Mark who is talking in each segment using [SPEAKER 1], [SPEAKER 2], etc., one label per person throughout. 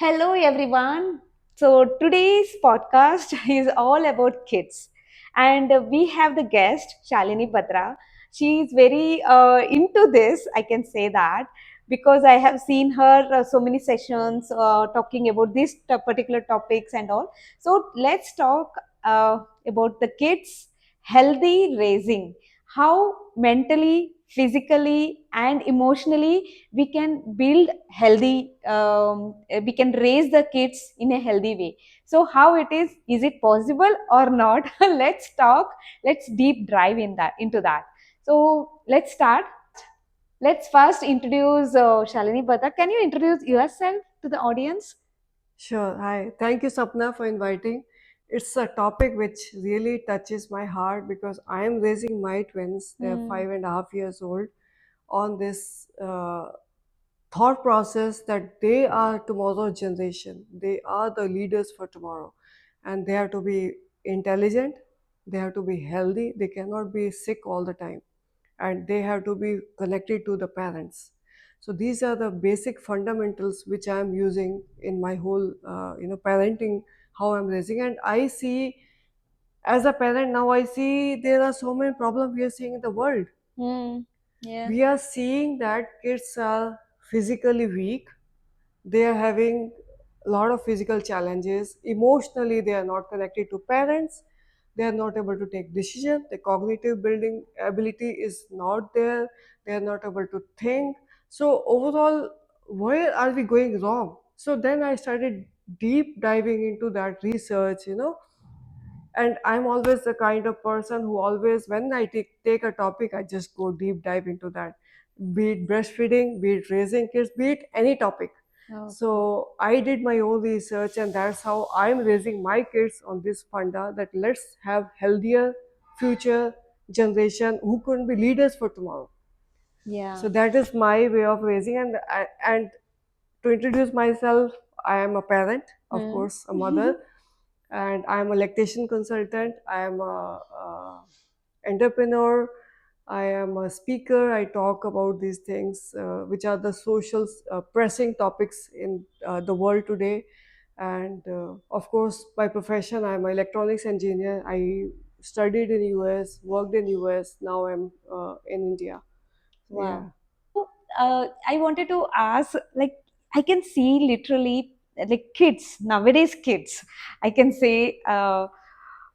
[SPEAKER 1] Hello, everyone. So, today's podcast is all about kids, and we have the guest Shalini Batra. She is very into this, I can say that, because I have seen her so many sessions talking about these particular topics and all. So, let's talk about the kids' healthy raising, how mentally, physically, and emotionally we can build healthy we can raise the kids in a healthy way. So how is it possible or not? Let's talk. Let's deep dive into that. So let's start. Let's first introduce Shalini Bhatta. Can you introduce yourself to the audience?
[SPEAKER 2] Sure. Hi. Thank you, Sapna, for inviting. It's a topic which really touches my heart because I am raising my twins. They're
[SPEAKER 1] Hmm.
[SPEAKER 2] 5.5 years old on this thought process that they are tomorrow's generation. They are the leaders for tomorrow. And they have to be intelligent. They have to be healthy. They cannot be sick all the time. And they have to be connected to the parents. So these are the basic fundamentals which I am using in my whole parenting, how I'm raising. And I see, as a parent now, I see there are so many problems we are seeing in the world.
[SPEAKER 1] Hmm. Yeah.
[SPEAKER 2] We are seeing that kids are physically weak. They are having a lot of physical challenges. Emotionally, they are not connected to parents. They are not able to take decisions. The cognitive building ability is not there. They are not able to think. So overall, where are we going wrong? So then I started deep diving into that research, and I'm always the kind of person who always, when I take a topic, I just go deep dive into that, be it breastfeeding, be it raising kids, be it any topic.
[SPEAKER 1] Okay.
[SPEAKER 2] So I did my own research, and that's how I'm raising my kids on this funda, that let's have healthier future generation who can be leaders for tomorrow.
[SPEAKER 1] Yeah.
[SPEAKER 2] So that is my way of raising. And to introduce myself, I am a parent, of
[SPEAKER 1] Hmm.
[SPEAKER 2] course, a mother, and I am a lactation consultant. I am a entrepreneur. I am a speaker. I talk about these things, which are the social pressing topics in the world today. And of course, by profession, I'm an electronics engineer. I studied in US, worked in US. Now I'm in India.
[SPEAKER 1] Wow.
[SPEAKER 2] Yeah.
[SPEAKER 1] I wanted to ask, like, I can see literally like kids nowadays, kids. I can say, oh,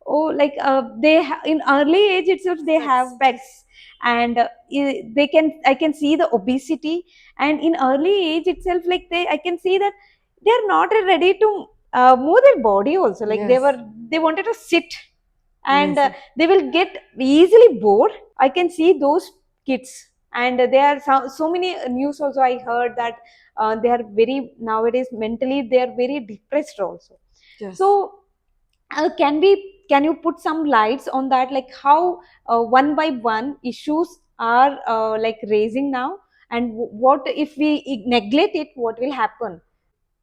[SPEAKER 1] like in early age itself they have
[SPEAKER 2] Pets.
[SPEAKER 1] pets, and they can I can see the obesity, and in early age itself, like I can see that they are not ready to move their body also. Like
[SPEAKER 2] Yes.
[SPEAKER 1] they wanted to sit, and
[SPEAKER 2] Yes.
[SPEAKER 1] they will get easily bored. I can see those kids, and there are so many news also. I heard that they are very nowadays mentally they are very depressed also.
[SPEAKER 2] Yes.
[SPEAKER 1] So can you put some lights on that, like how one by one issues are like raising now, and what if we neglect it, what will happen?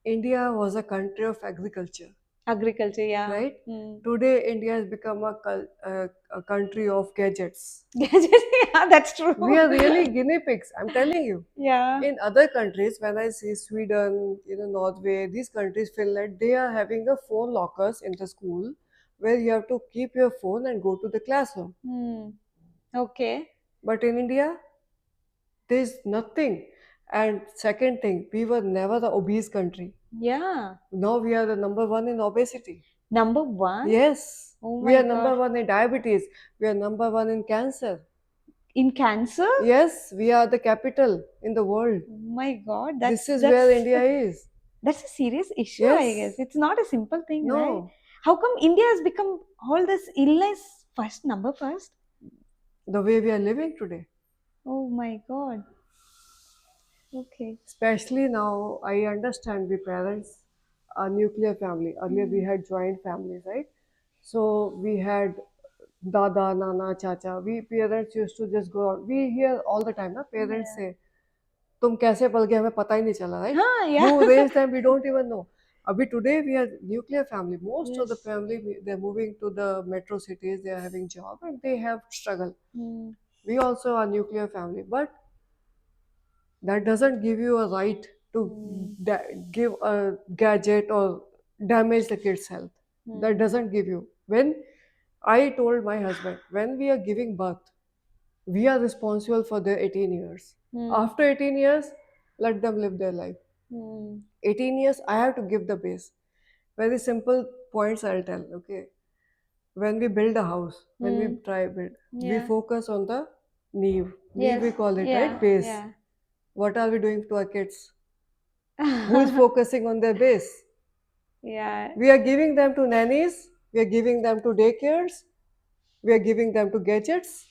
[SPEAKER 2] India was a country of agriculture,
[SPEAKER 1] Agriculture, yeah.
[SPEAKER 2] right?
[SPEAKER 1] Hmm.
[SPEAKER 2] Today, India has become a country of gadgets.
[SPEAKER 1] Yeah, that's
[SPEAKER 2] We
[SPEAKER 1] true.
[SPEAKER 2] are really guinea pigs, I'm telling you.
[SPEAKER 1] Yeah.
[SPEAKER 2] In other countries, when I see Sweden, Norway, these countries, Finland, they are having a phone lockers in the school where you have to keep your phone and go to the classroom.
[SPEAKER 1] Hmm. Okay.
[SPEAKER 2] But in India, there's nothing. And second thing, we were never the obese country.
[SPEAKER 1] Yeah.
[SPEAKER 2] Now we are the number one in obesity.
[SPEAKER 1] Number one?
[SPEAKER 2] Yes,
[SPEAKER 1] Oh
[SPEAKER 2] we
[SPEAKER 1] my
[SPEAKER 2] are
[SPEAKER 1] God.
[SPEAKER 2] number one in diabetes. We are number one in cancer.
[SPEAKER 1] In cancer?
[SPEAKER 2] Yes, we are the capital in the world.
[SPEAKER 1] Oh my God.
[SPEAKER 2] This is where India is.
[SPEAKER 1] That's a serious issue, I guess.
[SPEAKER 2] Yes,
[SPEAKER 1] It's not a simple thing, right?
[SPEAKER 2] no,
[SPEAKER 1] How come India has become all this illness first, number first?
[SPEAKER 2] the way we are living today.
[SPEAKER 1] Oh my God. Okay.
[SPEAKER 2] Especially now, I understand we parents are nuclear family. Earlier we
[SPEAKER 1] Hmm.
[SPEAKER 2] had joint families, right? So we had dada, nana, chacha. We parents used to just go out. We hear all the time, na? Parents
[SPEAKER 1] Yeah.
[SPEAKER 2] say, तुम कैसे पल गए हमें पता ही नहीं चला, right?
[SPEAKER 1] Huh,
[SPEAKER 2] Who
[SPEAKER 1] yeah.
[SPEAKER 2] raised them, we don't even know. Abhi today we are nuclear family. Most of the
[SPEAKER 1] Yes.
[SPEAKER 2] family, they're moving to the metro cities, they are having job and they have struggle.
[SPEAKER 1] Hmm.
[SPEAKER 2] We also are nuclear family, but that doesn't give you a right. to
[SPEAKER 1] Mm.
[SPEAKER 2] give a gadget or damage the kid's health. That
[SPEAKER 1] Mm.
[SPEAKER 2] doesn't give you. When I told my husband, when we are giving birth, we are responsible for their 18 years.
[SPEAKER 1] Mm.
[SPEAKER 2] After 18 years, let them live their life.
[SPEAKER 1] Mm.
[SPEAKER 2] 18 years, I have to give the base. Very simple points I'll tell. Okay. When we build a house, when we
[SPEAKER 1] Mm.
[SPEAKER 2] try build, we
[SPEAKER 1] Yeah.
[SPEAKER 2] focus on the neve. Neve
[SPEAKER 1] Yes.
[SPEAKER 2] we call it, right?
[SPEAKER 1] Yeah.
[SPEAKER 2] Base.
[SPEAKER 1] Yeah.
[SPEAKER 2] What are we doing to our kids? Who is focusing on their base?
[SPEAKER 1] Yeah.
[SPEAKER 2] We are giving them to nannies, we are giving them to daycares, we are giving them to gadgets.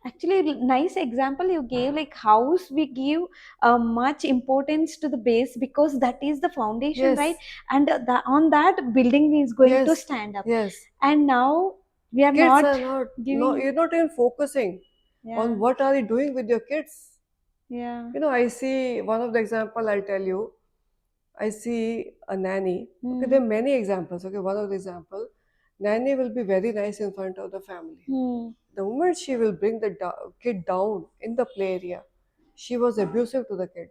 [SPEAKER 1] Actually, nice example you gave. Like house, we give much importance to the base because that is the foundation, right?
[SPEAKER 2] Yes,
[SPEAKER 1] And on that building is going to
[SPEAKER 2] yes,
[SPEAKER 1] stand up.
[SPEAKER 2] yes.
[SPEAKER 1] And now we are
[SPEAKER 2] Kids
[SPEAKER 1] not
[SPEAKER 2] are not, no,
[SPEAKER 1] giving.
[SPEAKER 2] you're not even focusing on
[SPEAKER 1] Yeah.
[SPEAKER 2] what are you doing with your kids.
[SPEAKER 1] Yeah.
[SPEAKER 2] I see one of the example I'll tell you. I see a nanny. Okay, there
[SPEAKER 1] Hmm.
[SPEAKER 2] are many examples. Okay, one of the example, nanny will be very nice in front of the family.
[SPEAKER 1] Hmm.
[SPEAKER 2] The moment she will bring the kid down in the play area, she was abusive to the kid,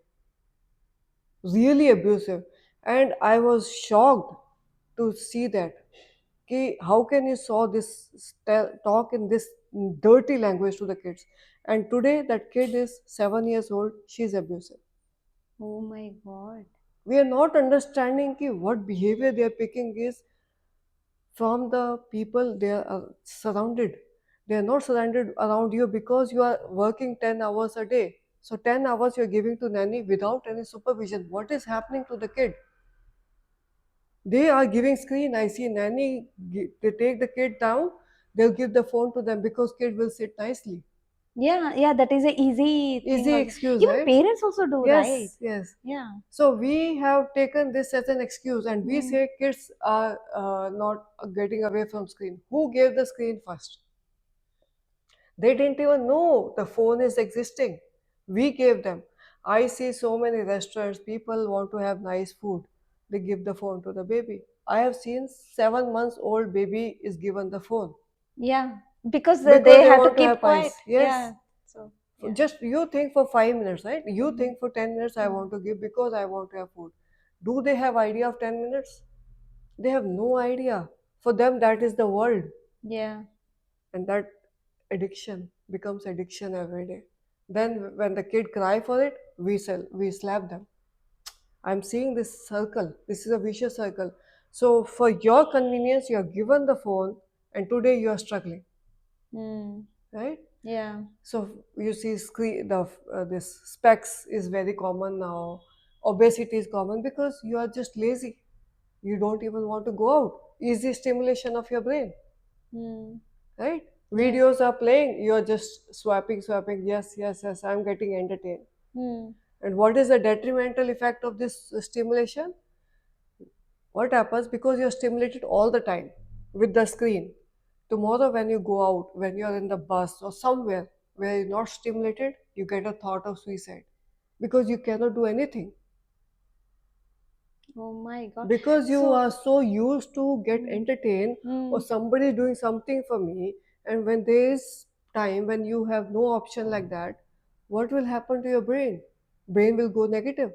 [SPEAKER 2] really abusive. And I was shocked to see that. Ki, how can you saw this talk in this dirty language to the kids? And today that kid is 7 years old, she's abusive.
[SPEAKER 1] Oh my God.
[SPEAKER 2] We are not understanding ki what behavior they are picking is from the people they are surrounded. They are not surrounded around you because you are working 10 hours a day. So 10 hours you are giving to nanny without any supervision. What is happening to the kid? They are giving screen. I see nanny, they take the kid down, they'll give the phone to them because kid will sit nicely.
[SPEAKER 1] Yeah, yeah, that is a easy thing
[SPEAKER 2] Easy
[SPEAKER 1] also.
[SPEAKER 2] excuse,
[SPEAKER 1] Even
[SPEAKER 2] right?
[SPEAKER 1] parents also do, right?
[SPEAKER 2] Yes, yes.
[SPEAKER 1] Yeah.
[SPEAKER 2] So we have taken this as an excuse and we
[SPEAKER 1] Mm.
[SPEAKER 2] say kids are not getting away from screen. Who gave the screen first? They didn't even know the phone is existing. We gave them. I see so many restaurants, people want to have nice food. They give the phone to the baby. I have seen 7 months old baby is given the phone
[SPEAKER 1] Yeah, because
[SPEAKER 2] because
[SPEAKER 1] they
[SPEAKER 2] they
[SPEAKER 1] have to
[SPEAKER 2] want to
[SPEAKER 1] keep
[SPEAKER 2] have
[SPEAKER 1] quiet.
[SPEAKER 2] pies. Yes.
[SPEAKER 1] Yeah. So, yeah.
[SPEAKER 2] Just you think for 5 minutes, right? You
[SPEAKER 1] Mm.
[SPEAKER 2] think for 10 minutes I
[SPEAKER 1] Mm.
[SPEAKER 2] want to give because I want to have food. Do they have idea of 10 minutes? They have no idea. For them, that is the world,
[SPEAKER 1] Yeah.
[SPEAKER 2] and that addiction becomes addiction every day. Then when the kid cry for it, we slap them. I'm seeing this circle. This is a vicious circle. So for your convenience, you are given the phone, and today you are struggling,
[SPEAKER 1] Mm.
[SPEAKER 2] right?
[SPEAKER 1] Yeah.
[SPEAKER 2] So you see, screen the this specs is very common now. Obesity is common because you are just lazy. You don't even want to go out. Easy stimulation of your brain,
[SPEAKER 1] Mm.
[SPEAKER 2] right?
[SPEAKER 1] Yes.
[SPEAKER 2] Videos are playing. You are just swiping. Yes, yes, yes. I'm getting entertained.
[SPEAKER 1] Mm.
[SPEAKER 2] And what is the detrimental effect of this stimulation? What happens because you're stimulated all the time with the screen? Tomorrow, when you go out, when you're in the bus or somewhere where you're not stimulated, you get a thought of suicide because you cannot do anything
[SPEAKER 1] Oh my God.
[SPEAKER 2] because you
[SPEAKER 1] So,
[SPEAKER 2] are so used to get
[SPEAKER 1] mm.
[SPEAKER 2] entertained or
[SPEAKER 1] Mm.
[SPEAKER 2] somebody is doing something for me. And when there is time when you have no option like that, what will happen to your brain? Brain will go negative.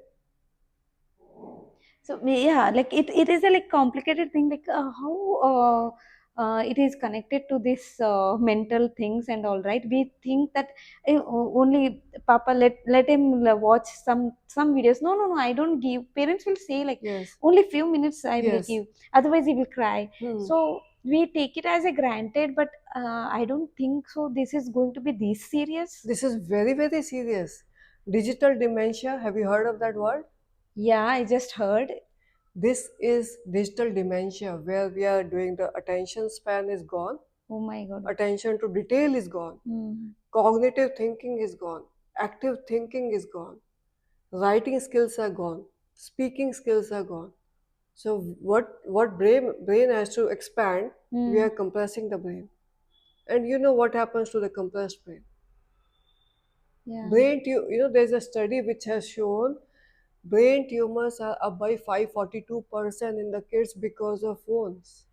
[SPEAKER 1] So yeah, like it is a like complicated thing. Like how it is connected to this mental things and all, right? We think that only Papa let him watch some videos. No, no, no. I don't give. Parents will say like
[SPEAKER 2] Yes,
[SPEAKER 1] only few minutes I will
[SPEAKER 2] yes.
[SPEAKER 1] give. Otherwise he will cry.
[SPEAKER 2] Hmm.
[SPEAKER 1] So we take it as a granted, but I don't think so. This is going to be this serious.
[SPEAKER 2] This is very, very serious. Digital dementia, have you heard of that word?
[SPEAKER 1] Yeah, I just heard.
[SPEAKER 2] This is digital dementia where we are doing the attention span is gone,
[SPEAKER 1] Oh my God.
[SPEAKER 2] attention to detail is gone,
[SPEAKER 1] Mm.
[SPEAKER 2] cognitive thinking is gone, active thinking is gone, writing skills are gone, speaking skills are gone. So what brain has to expand, we
[SPEAKER 1] Mm.
[SPEAKER 2] are compressing the brain. And you know what happens to the compressed brain?
[SPEAKER 1] Yeah.
[SPEAKER 2] There's a study which has shown brain tumors are up by 542% in the kids because of phones.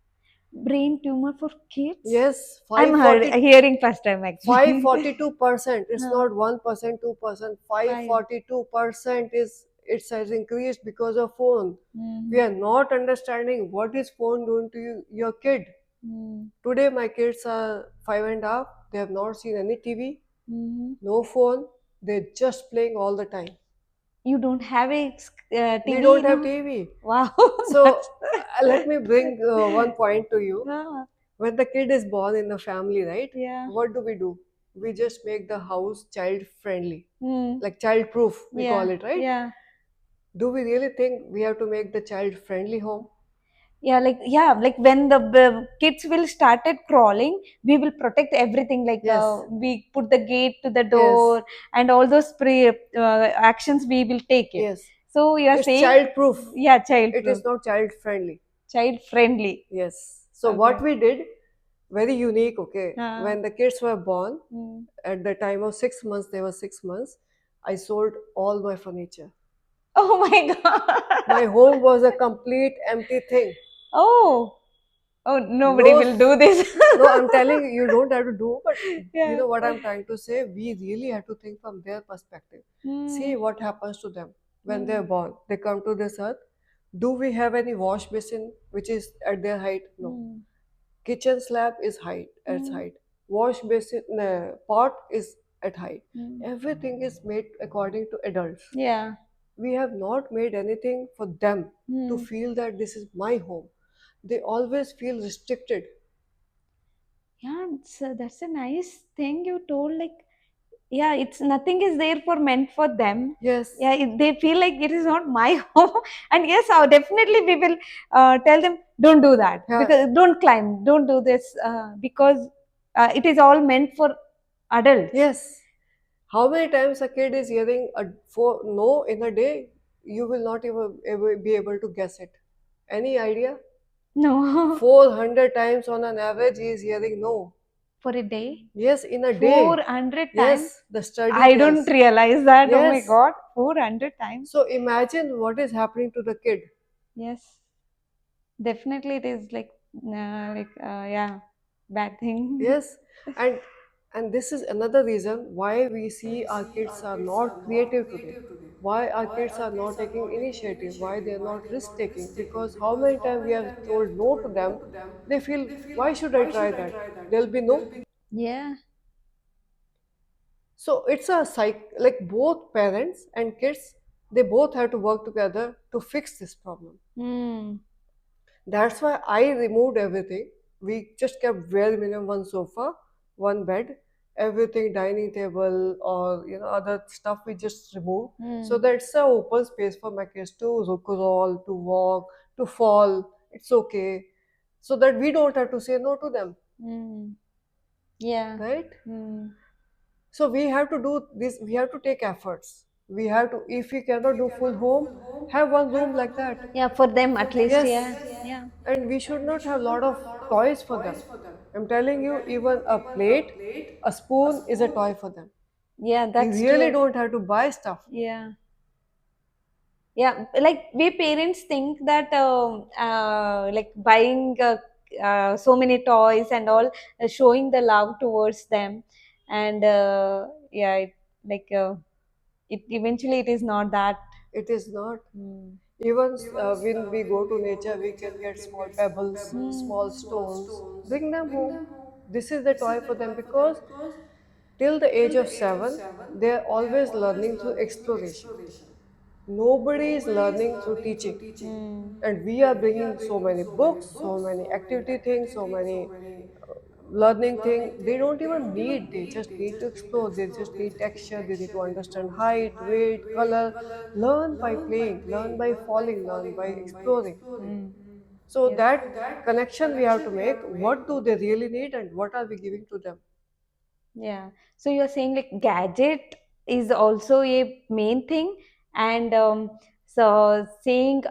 [SPEAKER 1] Brain tumor for kids?
[SPEAKER 2] Yes,
[SPEAKER 1] I'm hearing first time actually.
[SPEAKER 2] 542%. It's
[SPEAKER 1] Huh.
[SPEAKER 2] not 1%, 2%.
[SPEAKER 1] Five.
[SPEAKER 2] 542% is it has increased because of phone. We
[SPEAKER 1] Mm.
[SPEAKER 2] are not understanding what is phone doing to you, your kid.
[SPEAKER 1] Mm.
[SPEAKER 2] Today my kids are 5.5. They have not seen any TV,
[SPEAKER 1] Mhm.
[SPEAKER 2] no phone. They're just playing all the time.
[SPEAKER 1] You don't have a
[SPEAKER 2] We
[SPEAKER 1] TV,
[SPEAKER 2] don't have
[SPEAKER 1] no?
[SPEAKER 2] TV.
[SPEAKER 1] Wow,
[SPEAKER 2] So
[SPEAKER 1] that's
[SPEAKER 2] let me bring one point to you.
[SPEAKER 1] yeah,
[SPEAKER 2] When the kid is born in the family, right?
[SPEAKER 1] yeah.
[SPEAKER 2] What do? We just make the house child friendly,
[SPEAKER 1] Mm.
[SPEAKER 2] like child proof, we call
[SPEAKER 1] Yeah,
[SPEAKER 2] it, right?
[SPEAKER 1] yeah.
[SPEAKER 2] Do we really think we have to make the child friendly home?
[SPEAKER 1] Like when the kids will started crawling, we will protect everything. Like
[SPEAKER 2] Yes,
[SPEAKER 1] we put the gate to the
[SPEAKER 2] yes,
[SPEAKER 1] door and all those actions we will take it.
[SPEAKER 2] yes.
[SPEAKER 1] So you are
[SPEAKER 2] It's
[SPEAKER 1] saying,
[SPEAKER 2] child proof.
[SPEAKER 1] yeah, child
[SPEAKER 2] It
[SPEAKER 1] proof,
[SPEAKER 2] is not child friendly.
[SPEAKER 1] child friendly.
[SPEAKER 2] Yes. So what
[SPEAKER 1] Okay.
[SPEAKER 2] we did, very unique, okay.
[SPEAKER 1] Uh,
[SPEAKER 2] When the kids were born,
[SPEAKER 1] mm.
[SPEAKER 2] at the time of 6 months, they were 6 months, I sold all my furniture.
[SPEAKER 1] Oh my
[SPEAKER 2] My
[SPEAKER 1] god.
[SPEAKER 2] home was a complete empty thing.
[SPEAKER 1] Oh, oh, nobody
[SPEAKER 2] No,
[SPEAKER 1] will do this.
[SPEAKER 2] no, I'm telling you, you don't have to do, but you
[SPEAKER 1] Yeah.
[SPEAKER 2] know what I'm trying to say? We really have to think from their perspective.
[SPEAKER 1] Mm,
[SPEAKER 2] See what happens to them when they're
[SPEAKER 1] mm,
[SPEAKER 2] born. They come to this earth. Do we have any wash basin which is at their height? No.
[SPEAKER 1] mm,
[SPEAKER 2] Kitchen slab is height at
[SPEAKER 1] mm,
[SPEAKER 2] height. Wash basin pot is at height.
[SPEAKER 1] mm.
[SPEAKER 2] Everything is made according to adults.
[SPEAKER 1] Yeah.
[SPEAKER 2] We have not made anything for them to
[SPEAKER 1] Mm.
[SPEAKER 2] feel that this is my home. They always feel restricted.
[SPEAKER 1] Yeah, that's a nice thing you told. Like, yeah, it's nothing is there for meant for them.
[SPEAKER 2] Yes.
[SPEAKER 1] Yeah, they feel like it is not my home. And yes, definitely we will tell them, don't do that,
[SPEAKER 2] Yeah.
[SPEAKER 1] because don't climb, don't do this, because it is all meant for adults.
[SPEAKER 2] Yes. How many times a kid is hearing a for no in a day? You will not even ever be able to guess it. Any idea?
[SPEAKER 1] No.
[SPEAKER 2] 400 times on an average he is hearing no.
[SPEAKER 1] For a day,
[SPEAKER 2] Yes, in a day.
[SPEAKER 1] 400 times.
[SPEAKER 2] Yes, the study
[SPEAKER 1] I don't
[SPEAKER 2] tells.
[SPEAKER 1] realize that. Oh my
[SPEAKER 2] Yes.
[SPEAKER 1] God, 400 times.
[SPEAKER 2] So imagine what is happening to the kid.
[SPEAKER 1] Yes, definitely it is yeah, bad thing.
[SPEAKER 2] Yes, and this is another reason why we see our kids are not creative today. Why our kids are not taking initiative? Why they are not risk taking? Because how many times we have told no to them, they feel, why should I try that? There'll be no.
[SPEAKER 1] Yeah.
[SPEAKER 2] So it's a like both parents and kids, they both have to work together to fix this problem.
[SPEAKER 1] Hmm.
[SPEAKER 2] That's why I removed everything. We just kept bare minimum one sofa, one bed, everything dining table or other stuff we just removed. So
[SPEAKER 1] Hmm.
[SPEAKER 2] that's a open space for my kids to crawl, to walk, to fall. It's okay. So that we don't have to say no to them,
[SPEAKER 1] Hmm. Yeah.
[SPEAKER 2] right?
[SPEAKER 1] Hmm.
[SPEAKER 2] So we have to do this, we have to take efforts. We have to, if we cannot do full home, have one room like that.
[SPEAKER 1] Yeah, for them at least.
[SPEAKER 2] Yes,
[SPEAKER 1] Yeah. Yeah.
[SPEAKER 2] and we should not have a lot of toys for them. I'm telling you, even a plate, a spoon is a toy for them.
[SPEAKER 1] Yeah,
[SPEAKER 2] We
[SPEAKER 1] that's
[SPEAKER 2] really
[SPEAKER 1] true.
[SPEAKER 2] don't have to buy stuff.
[SPEAKER 1] Yeah. Yeah, like we parents think that like buying so many toys and all, showing the love towards them, and yeah, like it eventually it is not that.
[SPEAKER 2] It is not.
[SPEAKER 1] Mm.
[SPEAKER 2] Even when we go to nature, we can get small pebbles, small
[SPEAKER 1] Mm.
[SPEAKER 2] stones, bring them home. This is the toy for them because till the age of 7, they are always learning through exploration. Nobody is learning through teaching.
[SPEAKER 1] Mm.
[SPEAKER 2] And we are bringing so many books, so many activity things, so many learning thing. They don't even need, they just need to explore, they just need texture, they need to understand height, weight, color. Learn by playing, learn by falling, learn by exploring.
[SPEAKER 1] Mm.
[SPEAKER 2] So
[SPEAKER 1] Yes.
[SPEAKER 2] that connection we have to make, what do they really need and what are we giving to them.
[SPEAKER 1] Yeah. So you're saying like gadget is also a main thing, and so saying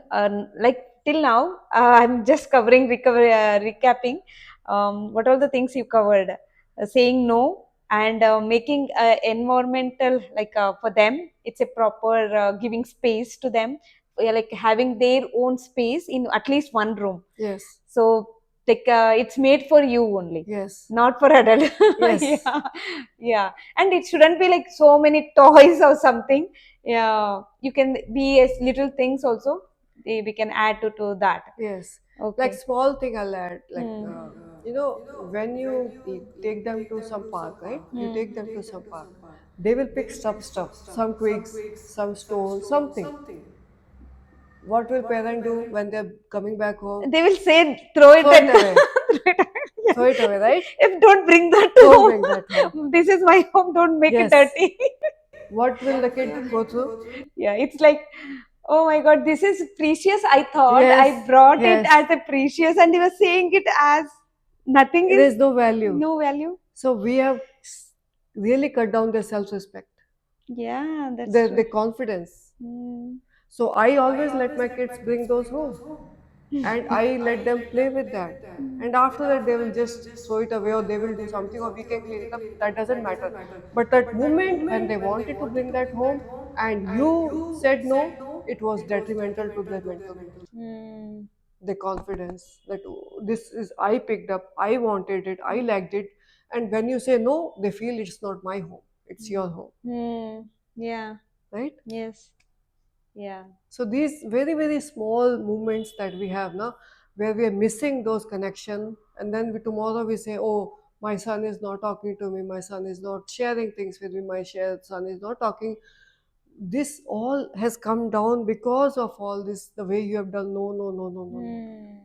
[SPEAKER 1] like till now, I'm just covering recapping what all the things you covered. Saying no and making environmental like for them, it's a proper giving space to them, like having their own space in at least one room.
[SPEAKER 2] Yes.
[SPEAKER 1] So like it's made for you only,
[SPEAKER 2] Yes.
[SPEAKER 1] not for adult.
[SPEAKER 2] Yes.
[SPEAKER 1] Yeah, yeah, and it shouldn't be like so many toys or something. Yeah, you can be as little things also. We can add to that.
[SPEAKER 2] Yes. Like
[SPEAKER 1] Okay.
[SPEAKER 2] small thing I'll add, like
[SPEAKER 1] Hmm.
[SPEAKER 2] when you take them to some park, right? You
[SPEAKER 1] Hmm.
[SPEAKER 2] take them to some park, they will pick stuff, some twigs, some stones, something. What will parent do when they're coming back home?
[SPEAKER 1] They will say, throw it
[SPEAKER 2] Throw it
[SPEAKER 1] and
[SPEAKER 2] away.
[SPEAKER 1] throw it away.
[SPEAKER 2] Throw
[SPEAKER 1] Yes.
[SPEAKER 2] it away, right?
[SPEAKER 1] If don't bring that to
[SPEAKER 2] Don't bring that home.
[SPEAKER 1] home. This is my home. Don't make it
[SPEAKER 2] Yes.
[SPEAKER 1] dirty.
[SPEAKER 2] What will the kid go through?
[SPEAKER 1] Yeah, it's like, oh my god, this is precious. I thought
[SPEAKER 2] Yes.
[SPEAKER 1] I brought it
[SPEAKER 2] Yes.
[SPEAKER 1] as a precious, and they were saying it as nothing is
[SPEAKER 2] There's no value.
[SPEAKER 1] no value.
[SPEAKER 2] So we have really cut down their self-respect,
[SPEAKER 1] Yeah, that's
[SPEAKER 2] their
[SPEAKER 1] true.
[SPEAKER 2] confidence.
[SPEAKER 1] Mm.
[SPEAKER 2] So I always let my kids bring those home, and I let them play with that. And after that, they will just throw it away, or they will do something, or we can clean it up. That doesn't matter. But that moment when they wanted to bring that home and you said no, it was detrimental to their mental health,
[SPEAKER 1] Mm.
[SPEAKER 2] the confidence that, "Oh, this is I picked up, I wanted it, I liked it." And when you say no, they feel it's not my home, it's your home,
[SPEAKER 1] Mm. Yeah.
[SPEAKER 2] right?
[SPEAKER 1] Yes. Yeah.
[SPEAKER 2] So these very very small movements that we have now, where we are missing those connection, and then tomorrow we say, oh, my son is not talking to me, my son is not sharing things with me, my son is not talking. This all has come down because of all this, the way you have done no no no no no no.
[SPEAKER 1] Mm.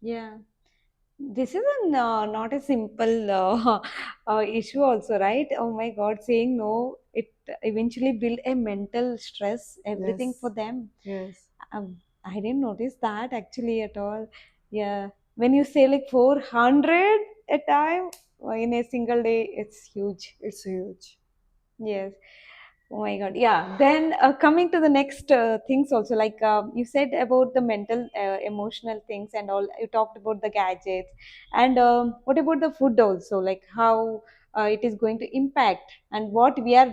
[SPEAKER 1] Yeah. This is not a simple issue, also, right? Oh my God, saying no, it eventually build a mental stress, everything
[SPEAKER 2] Yes.
[SPEAKER 1] for them.
[SPEAKER 2] Yes.
[SPEAKER 1] I didn't notice that actually at all. Yeah, when you say like 400 a time in a single day, it's huge.
[SPEAKER 2] It's huge.
[SPEAKER 1] Yes. Oh my God. Yeah. Then coming to the next things also, like you said about the mental, emotional things and all. You talked about the gadgets, and what about the food also? Like how it is going to impact, and what we are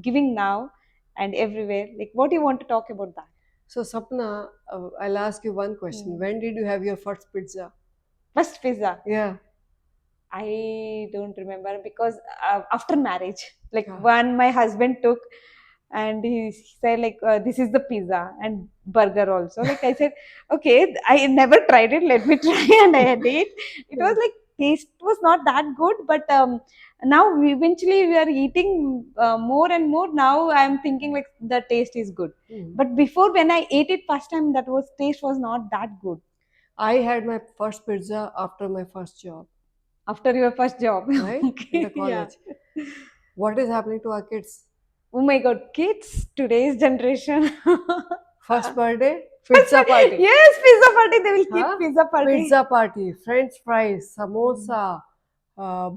[SPEAKER 1] giving now and everywhere. Like what you want to talk about that?
[SPEAKER 2] So Sapna, I'll ask you one question.
[SPEAKER 1] Hmm.
[SPEAKER 2] When did you have your first pizza?
[SPEAKER 1] First pizza.
[SPEAKER 2] Yeah.
[SPEAKER 1] I don't remember because after marriage, like
[SPEAKER 2] Yeah.
[SPEAKER 1] one my husband took, and he said like this is the pizza and burger also. Like I said, okay, I never tried it. Let me try, and I had it. It was
[SPEAKER 2] Yes.
[SPEAKER 1] like taste was not that good, but now eventually we are eating more and more. Now I'm thinking like the taste is good,
[SPEAKER 2] Mhm.
[SPEAKER 1] but before when I ate it first time, that was taste was not that good.
[SPEAKER 2] I had my first pizza after my first job,
[SPEAKER 1] After your first job,
[SPEAKER 2] right? In the
[SPEAKER 1] okay, yeah.
[SPEAKER 2] college. What is happening to our kids?
[SPEAKER 1] Oh my God, kids, today's generation.
[SPEAKER 2] First birthday,
[SPEAKER 1] First,
[SPEAKER 2] pizza party.
[SPEAKER 1] yes, pizza party. They will keep
[SPEAKER 2] Huh?
[SPEAKER 1] pizza party.
[SPEAKER 2] Pizza party, French fries,
[SPEAKER 1] Mm.
[SPEAKER 2] samosa,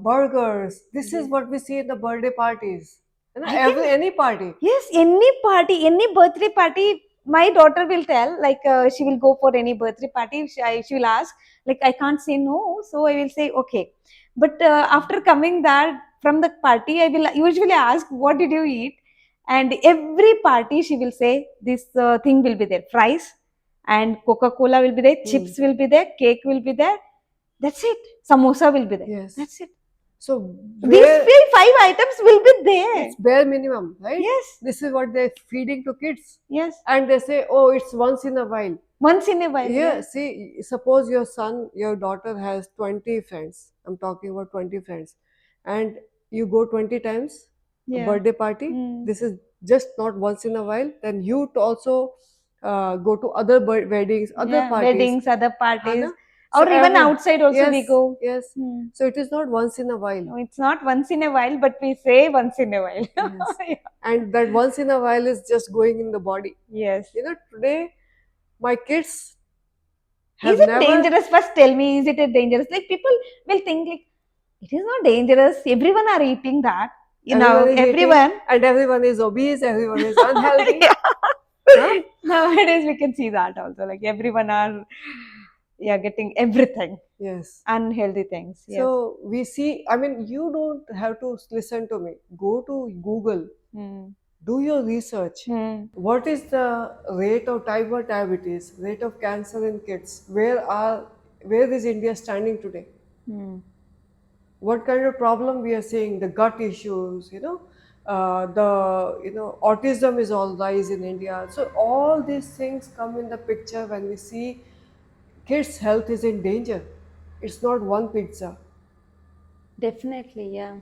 [SPEAKER 2] burgers. This is what we see in the birthday parties.
[SPEAKER 1] I
[SPEAKER 2] Every
[SPEAKER 1] think
[SPEAKER 2] any party.
[SPEAKER 1] yes, any party, any birthday party. My daughter will tell like she will go for any birthday party. She will ask like I can't say no, so I will say okay. But after coming that from the party, I will usually ask what did you eat, and every party she will say this thing will be there, fries and Coca Cola will be there,
[SPEAKER 2] Hmm.
[SPEAKER 1] chips will be there, cake will be there. That's it. Samosa will be there.
[SPEAKER 2] Yes.
[SPEAKER 1] That's it.
[SPEAKER 2] So
[SPEAKER 1] These
[SPEAKER 2] where
[SPEAKER 1] five items will be there.
[SPEAKER 2] it's bare minimum, right?
[SPEAKER 1] Yes.
[SPEAKER 2] This is what they're feeding to kids.
[SPEAKER 1] Yes.
[SPEAKER 2] And they say, oh, it's once in a while.
[SPEAKER 1] Once in a while.
[SPEAKER 2] Yeah,
[SPEAKER 1] Yeah.
[SPEAKER 2] see, suppose your son, your daughter has 20 friends. I'm talking about 20 friends. And you go 20 times, a
[SPEAKER 1] Yeah.
[SPEAKER 2] birthday party.
[SPEAKER 1] Mm.
[SPEAKER 2] This is just not once in a while. Then you also go to other weddings, other
[SPEAKER 1] Yeah.
[SPEAKER 2] parties.
[SPEAKER 1] Weddings, other parties,
[SPEAKER 2] Hana? So
[SPEAKER 1] or even
[SPEAKER 2] every,
[SPEAKER 1] outside also we
[SPEAKER 2] yes,
[SPEAKER 1] go.
[SPEAKER 2] yes.
[SPEAKER 1] Hmm.
[SPEAKER 2] So it is not once in a while.
[SPEAKER 1] No, it's not once in a while, but we say once in a while.
[SPEAKER 2] Yes.
[SPEAKER 1] Yeah.
[SPEAKER 2] And that once in a while is just going in the body.
[SPEAKER 1] Yes.
[SPEAKER 2] Today my kids
[SPEAKER 1] Is
[SPEAKER 2] have
[SPEAKER 1] it
[SPEAKER 2] never,
[SPEAKER 1] dangerous? First, tell me, is it a dangerous? Like people will think like it is not dangerous. Everyone are eating that. You
[SPEAKER 2] everyone
[SPEAKER 1] know,
[SPEAKER 2] is eating
[SPEAKER 1] everyone.
[SPEAKER 2] and everyone is obese, everyone is unhealthy.
[SPEAKER 1] Yeah.
[SPEAKER 2] Huh?
[SPEAKER 1] Nowadays we can see that also. Like everyone are, yeah, getting everything
[SPEAKER 2] Yes.
[SPEAKER 1] unhealthy things. Yes.
[SPEAKER 2] So we see, I mean, you don't have to listen to me. Go to Google,
[SPEAKER 1] Hmm.
[SPEAKER 2] do your research.
[SPEAKER 1] Hmm.
[SPEAKER 2] What is the rate of type 1 diabetes, rate of cancer in kids? Where are Where is India standing today?
[SPEAKER 1] Hmm.
[SPEAKER 2] What kind of problem we are seeing? The gut issues, the autism is all rise in India. So all these things come in the picture when we see kids' health is in danger. It's not one pizza.
[SPEAKER 1] Definitely, yeah.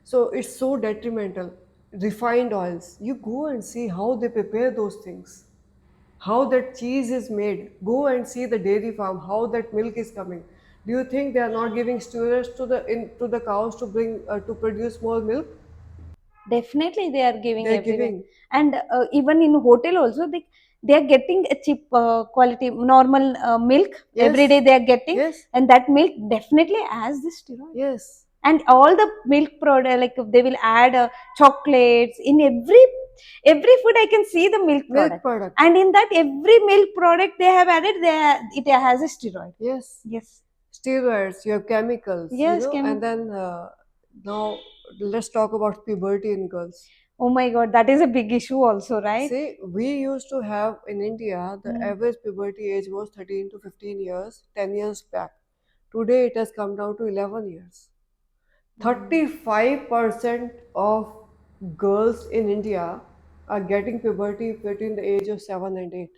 [SPEAKER 2] So it's so detrimental. Refined oils. You go and see how they prepare those things. How that cheese is made. Go and see the dairy farm, how that milk is coming. Do you think they are not giving steroids to the cows to bring to produce more milk?
[SPEAKER 1] Definitely, they are giving
[SPEAKER 2] They're
[SPEAKER 1] everywhere,
[SPEAKER 2] giving.
[SPEAKER 1] and even in hotel also, they are getting a cheap quality normal milk every
[SPEAKER 2] Yes,
[SPEAKER 1] day. They are getting,
[SPEAKER 2] yes,
[SPEAKER 1] and that milk definitely has this steroid.
[SPEAKER 2] yes.
[SPEAKER 1] And all the milk product, like they will add chocolates in every food. I can see the milk
[SPEAKER 2] Milk
[SPEAKER 1] product,
[SPEAKER 2] product.
[SPEAKER 1] and in that every milk product they have added, it has a steroid.
[SPEAKER 2] Yes.
[SPEAKER 1] Yes,
[SPEAKER 2] Steroids, you have chemicals,
[SPEAKER 1] yes,
[SPEAKER 2] and
[SPEAKER 1] chemical.
[SPEAKER 2] then now let's talk about puberty in girls.
[SPEAKER 1] Oh my God, that is a big issue also, right?
[SPEAKER 2] See, we used to have in India the
[SPEAKER 1] Mm.
[SPEAKER 2] average puberty age was 13 to 15 years, 10 years back. Today it has come down to 11 years.
[SPEAKER 1] Mm.
[SPEAKER 2] 35% of girls in India are getting puberty between the age of 7 and 8.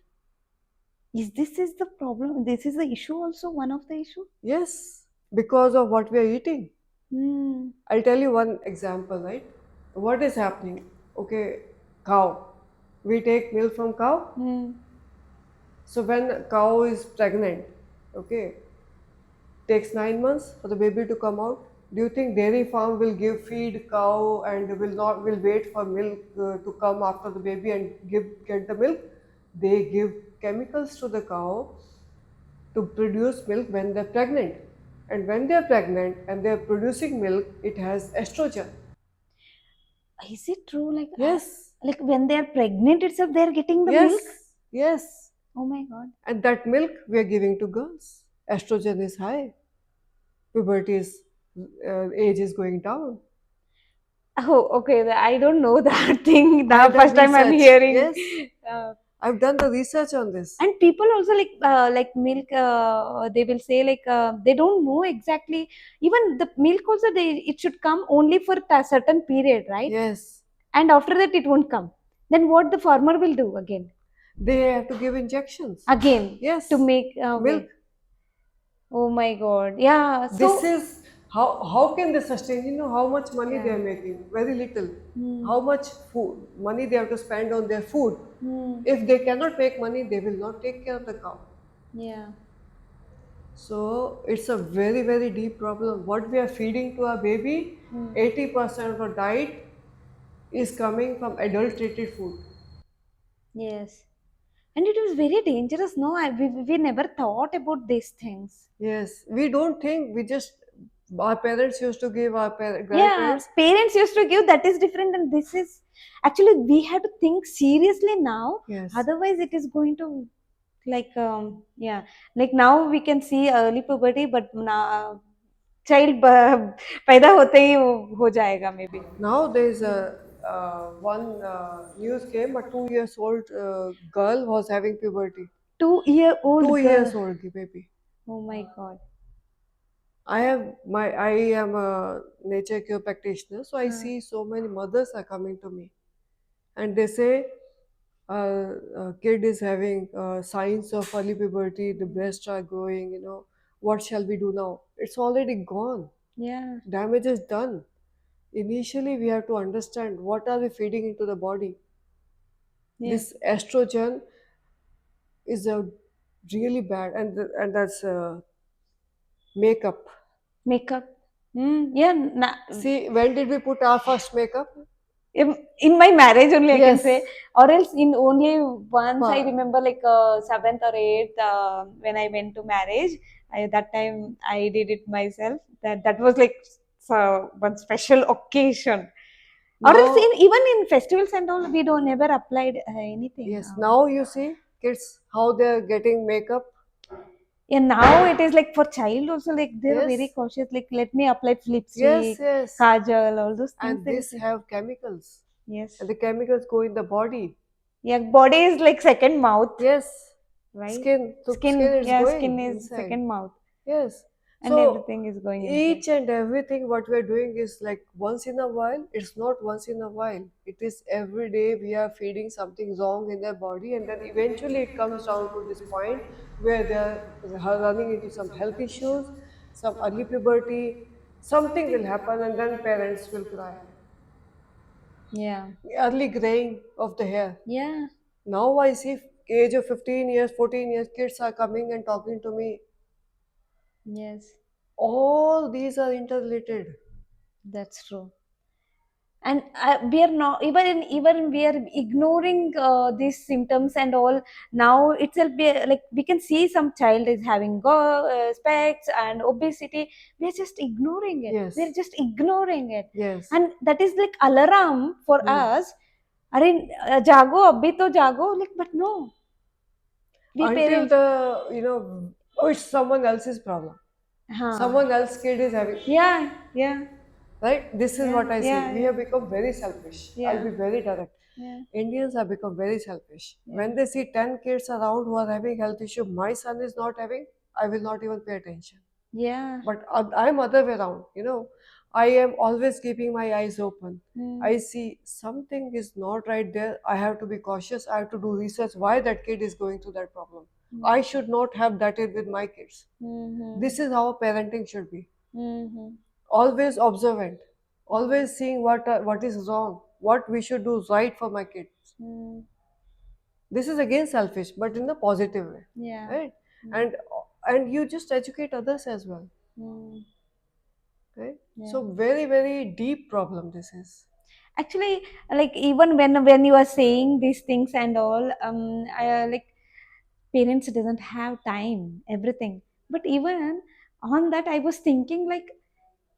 [SPEAKER 1] Is the problem? This is the issue also, one of the issue.
[SPEAKER 2] Yes, because of what we are eating.
[SPEAKER 1] Hmm.
[SPEAKER 2] I'll tell you one example, right? What is happening? Okay, cow. We take milk from cow.
[SPEAKER 1] Hmm.
[SPEAKER 2] So when cow is pregnant, okay, takes 9 months for the baby to come out. Do you think dairy farm will give feed cow and will wait for milk to come after the baby and get the milk? They give chemicals to the cow to produce milk when they're pregnant. And when they're pregnant and they're producing milk, it has estrogen.
[SPEAKER 1] Is it true?
[SPEAKER 2] Yes,
[SPEAKER 1] Like when they are pregnant itself, they are getting the
[SPEAKER 2] yes,
[SPEAKER 1] milk.
[SPEAKER 2] yes.
[SPEAKER 1] Oh my God.
[SPEAKER 2] And that milk we are giving to girls. Estrogen is high. Puberty is age is going down.
[SPEAKER 1] Oh, okay. I don't know that thing.
[SPEAKER 2] I
[SPEAKER 1] The
[SPEAKER 2] have done
[SPEAKER 1] first time I'm
[SPEAKER 2] research.
[SPEAKER 1] hearing.
[SPEAKER 2] Yes,
[SPEAKER 1] Uh,
[SPEAKER 2] I've done the research on this.
[SPEAKER 1] and people also like milk. They will say they don't know exactly. Even the milk also, it should come only for a certain period, right?
[SPEAKER 2] Yes,
[SPEAKER 1] And after that, it won't come. Then what the farmer will do again?
[SPEAKER 2] they have to give injections.
[SPEAKER 1] Again to
[SPEAKER 2] Yes,
[SPEAKER 1] make
[SPEAKER 2] milk.
[SPEAKER 1] okay. Oh my God. Yeah.
[SPEAKER 2] This
[SPEAKER 1] So
[SPEAKER 2] is how can they sustain? You know how much money they
[SPEAKER 1] yeah.
[SPEAKER 2] are making? Very little.
[SPEAKER 1] Hmm.
[SPEAKER 2] How much food money they have to spend on their food?
[SPEAKER 1] Hmm.
[SPEAKER 2] If they cannot make money, they will not take care of the cow.
[SPEAKER 1] Yeah.
[SPEAKER 2] So it's a very very deep problem. What we are feeding to our baby,
[SPEAKER 1] Hmm.
[SPEAKER 2] 80% of our diet is coming from adulterated food.
[SPEAKER 1] Yes. And it was very dangerous. No, we never thought about these things.
[SPEAKER 2] Yes, we don't think we just our parents used to give our
[SPEAKER 1] Yeah,
[SPEAKER 2] grandparents.
[SPEAKER 1] parents used to give, that is different, and this is actually we have to think seriously now.
[SPEAKER 2] Yes,
[SPEAKER 1] Otherwise, it is going to yeah, like now we can see early puberty, but now child पैदा होते ही हो जाएगा maybe.
[SPEAKER 2] now there's a one news came a 2 years old girl was having puberty.
[SPEAKER 1] 2-year-old
[SPEAKER 2] 2 years
[SPEAKER 1] girl.
[SPEAKER 2] old baby.
[SPEAKER 1] Oh my God.
[SPEAKER 2] I am a nature cure practitioner, so I
[SPEAKER 1] Uh,
[SPEAKER 2] see so many mothers are coming to me and they say kid is having signs of early puberty, the breasts are growing, what shall we do now? It's already gone.
[SPEAKER 1] yeah.
[SPEAKER 2] Damage is done. Initially, we have to understand what are we feeding into the body.
[SPEAKER 1] Yes.
[SPEAKER 2] This estrogen is a really bad, and that's makeup.
[SPEAKER 1] Makeup. Yeah.
[SPEAKER 2] See, when did we put our first makeup?
[SPEAKER 1] In my marriage only, I can say,
[SPEAKER 2] Yes,
[SPEAKER 1] or else in only once I
[SPEAKER 2] Pa-
[SPEAKER 1] remember, seventh or eighth, when I went to marriage. That time I did it myself. That was like one special occasion. Or else
[SPEAKER 2] now
[SPEAKER 1] even in festivals and all, we don't never applied anything.
[SPEAKER 2] yes, now you see kids how they're getting makeup.
[SPEAKER 1] Yeah, now it is like for child also, like they're very
[SPEAKER 2] Yes,
[SPEAKER 1] cautious. Like let me apply
[SPEAKER 2] yes,
[SPEAKER 1] lipstick,
[SPEAKER 2] yes,
[SPEAKER 1] kajal, all those things
[SPEAKER 2] and
[SPEAKER 1] they will
[SPEAKER 2] this
[SPEAKER 1] say.
[SPEAKER 2] have chemicals,
[SPEAKER 1] Yes.
[SPEAKER 2] and the chemicals go in the body.
[SPEAKER 1] Yeah, body is like second mouth.
[SPEAKER 2] Yes,
[SPEAKER 1] right?
[SPEAKER 2] Skin, so skin
[SPEAKER 1] Skin,
[SPEAKER 2] is
[SPEAKER 1] yeah,
[SPEAKER 2] going
[SPEAKER 1] skin is
[SPEAKER 2] inside.
[SPEAKER 1] second mouth,
[SPEAKER 2] Yes.
[SPEAKER 1] and
[SPEAKER 2] So
[SPEAKER 1] everything is going inside.
[SPEAKER 2] each and everything what we're doing is like once in a while. It's not once in a while. It is every day we are feeding something wrong in their body, and then eventually it comes down to this point where they're running into some health issues, some early puberty, something will happen, and then parents will cry.
[SPEAKER 1] Yeah,
[SPEAKER 2] Early graying of the hair.
[SPEAKER 1] yeah,
[SPEAKER 2] Now I see age of 15 years, 14 years, kids are coming and talking to me.
[SPEAKER 1] yes,
[SPEAKER 2] All these are interrelated.
[SPEAKER 1] that's true. And we are not even we are ignoring these symptoms and all. Now itself, like we can see some child is having specs and obesity. We are just ignoring it. We are
[SPEAKER 2] Yes,
[SPEAKER 1] just ignoring it,
[SPEAKER 2] yes.
[SPEAKER 1] and that is like alarm for
[SPEAKER 2] Hmm.
[SPEAKER 1] us. अरे जागो अभी तो जागो, like, but no, we
[SPEAKER 2] Until
[SPEAKER 1] parents.
[SPEAKER 2] oh, it's someone else's problem.
[SPEAKER 1] हाँ,
[SPEAKER 2] Someone else kid is having,
[SPEAKER 1] yeah, yeah,
[SPEAKER 2] right? This is
[SPEAKER 1] yeah,
[SPEAKER 2] what I see.
[SPEAKER 1] yeah,
[SPEAKER 2] We
[SPEAKER 1] yeah,
[SPEAKER 2] have become very selfish. I'll
[SPEAKER 1] yeah,
[SPEAKER 2] be very direct.
[SPEAKER 1] yeah,
[SPEAKER 2] Indians have become very selfish.
[SPEAKER 1] yeah,
[SPEAKER 2] When they see 10 kids around who are having health issue, my son is not having, I will not even pay attention.
[SPEAKER 1] yeah.
[SPEAKER 2] But I'm other way around. I am always keeping my eyes open.
[SPEAKER 1] Mm,
[SPEAKER 2] I see something is not right there. I have to be cautious. I have to do research why that kid is going through that problem. I
[SPEAKER 1] mm,
[SPEAKER 2] should not have that with my kids.
[SPEAKER 1] mhm,
[SPEAKER 2] This is how parenting should be.
[SPEAKER 1] mhm,
[SPEAKER 2] Always observant, always seeing what is wrong, what we should do right for my kids.
[SPEAKER 1] mm,
[SPEAKER 2] This is again selfish, but in a positive way,
[SPEAKER 1] yeah,
[SPEAKER 2] right?
[SPEAKER 1] mm,
[SPEAKER 2] And you just educate others as well,
[SPEAKER 1] mm,
[SPEAKER 2] right?
[SPEAKER 1] yeah.
[SPEAKER 2] So very very deep problem this is.
[SPEAKER 1] Actually, like even when you are saying these things and all, like parents doesn't have time, everything. But even on that, I was thinking like,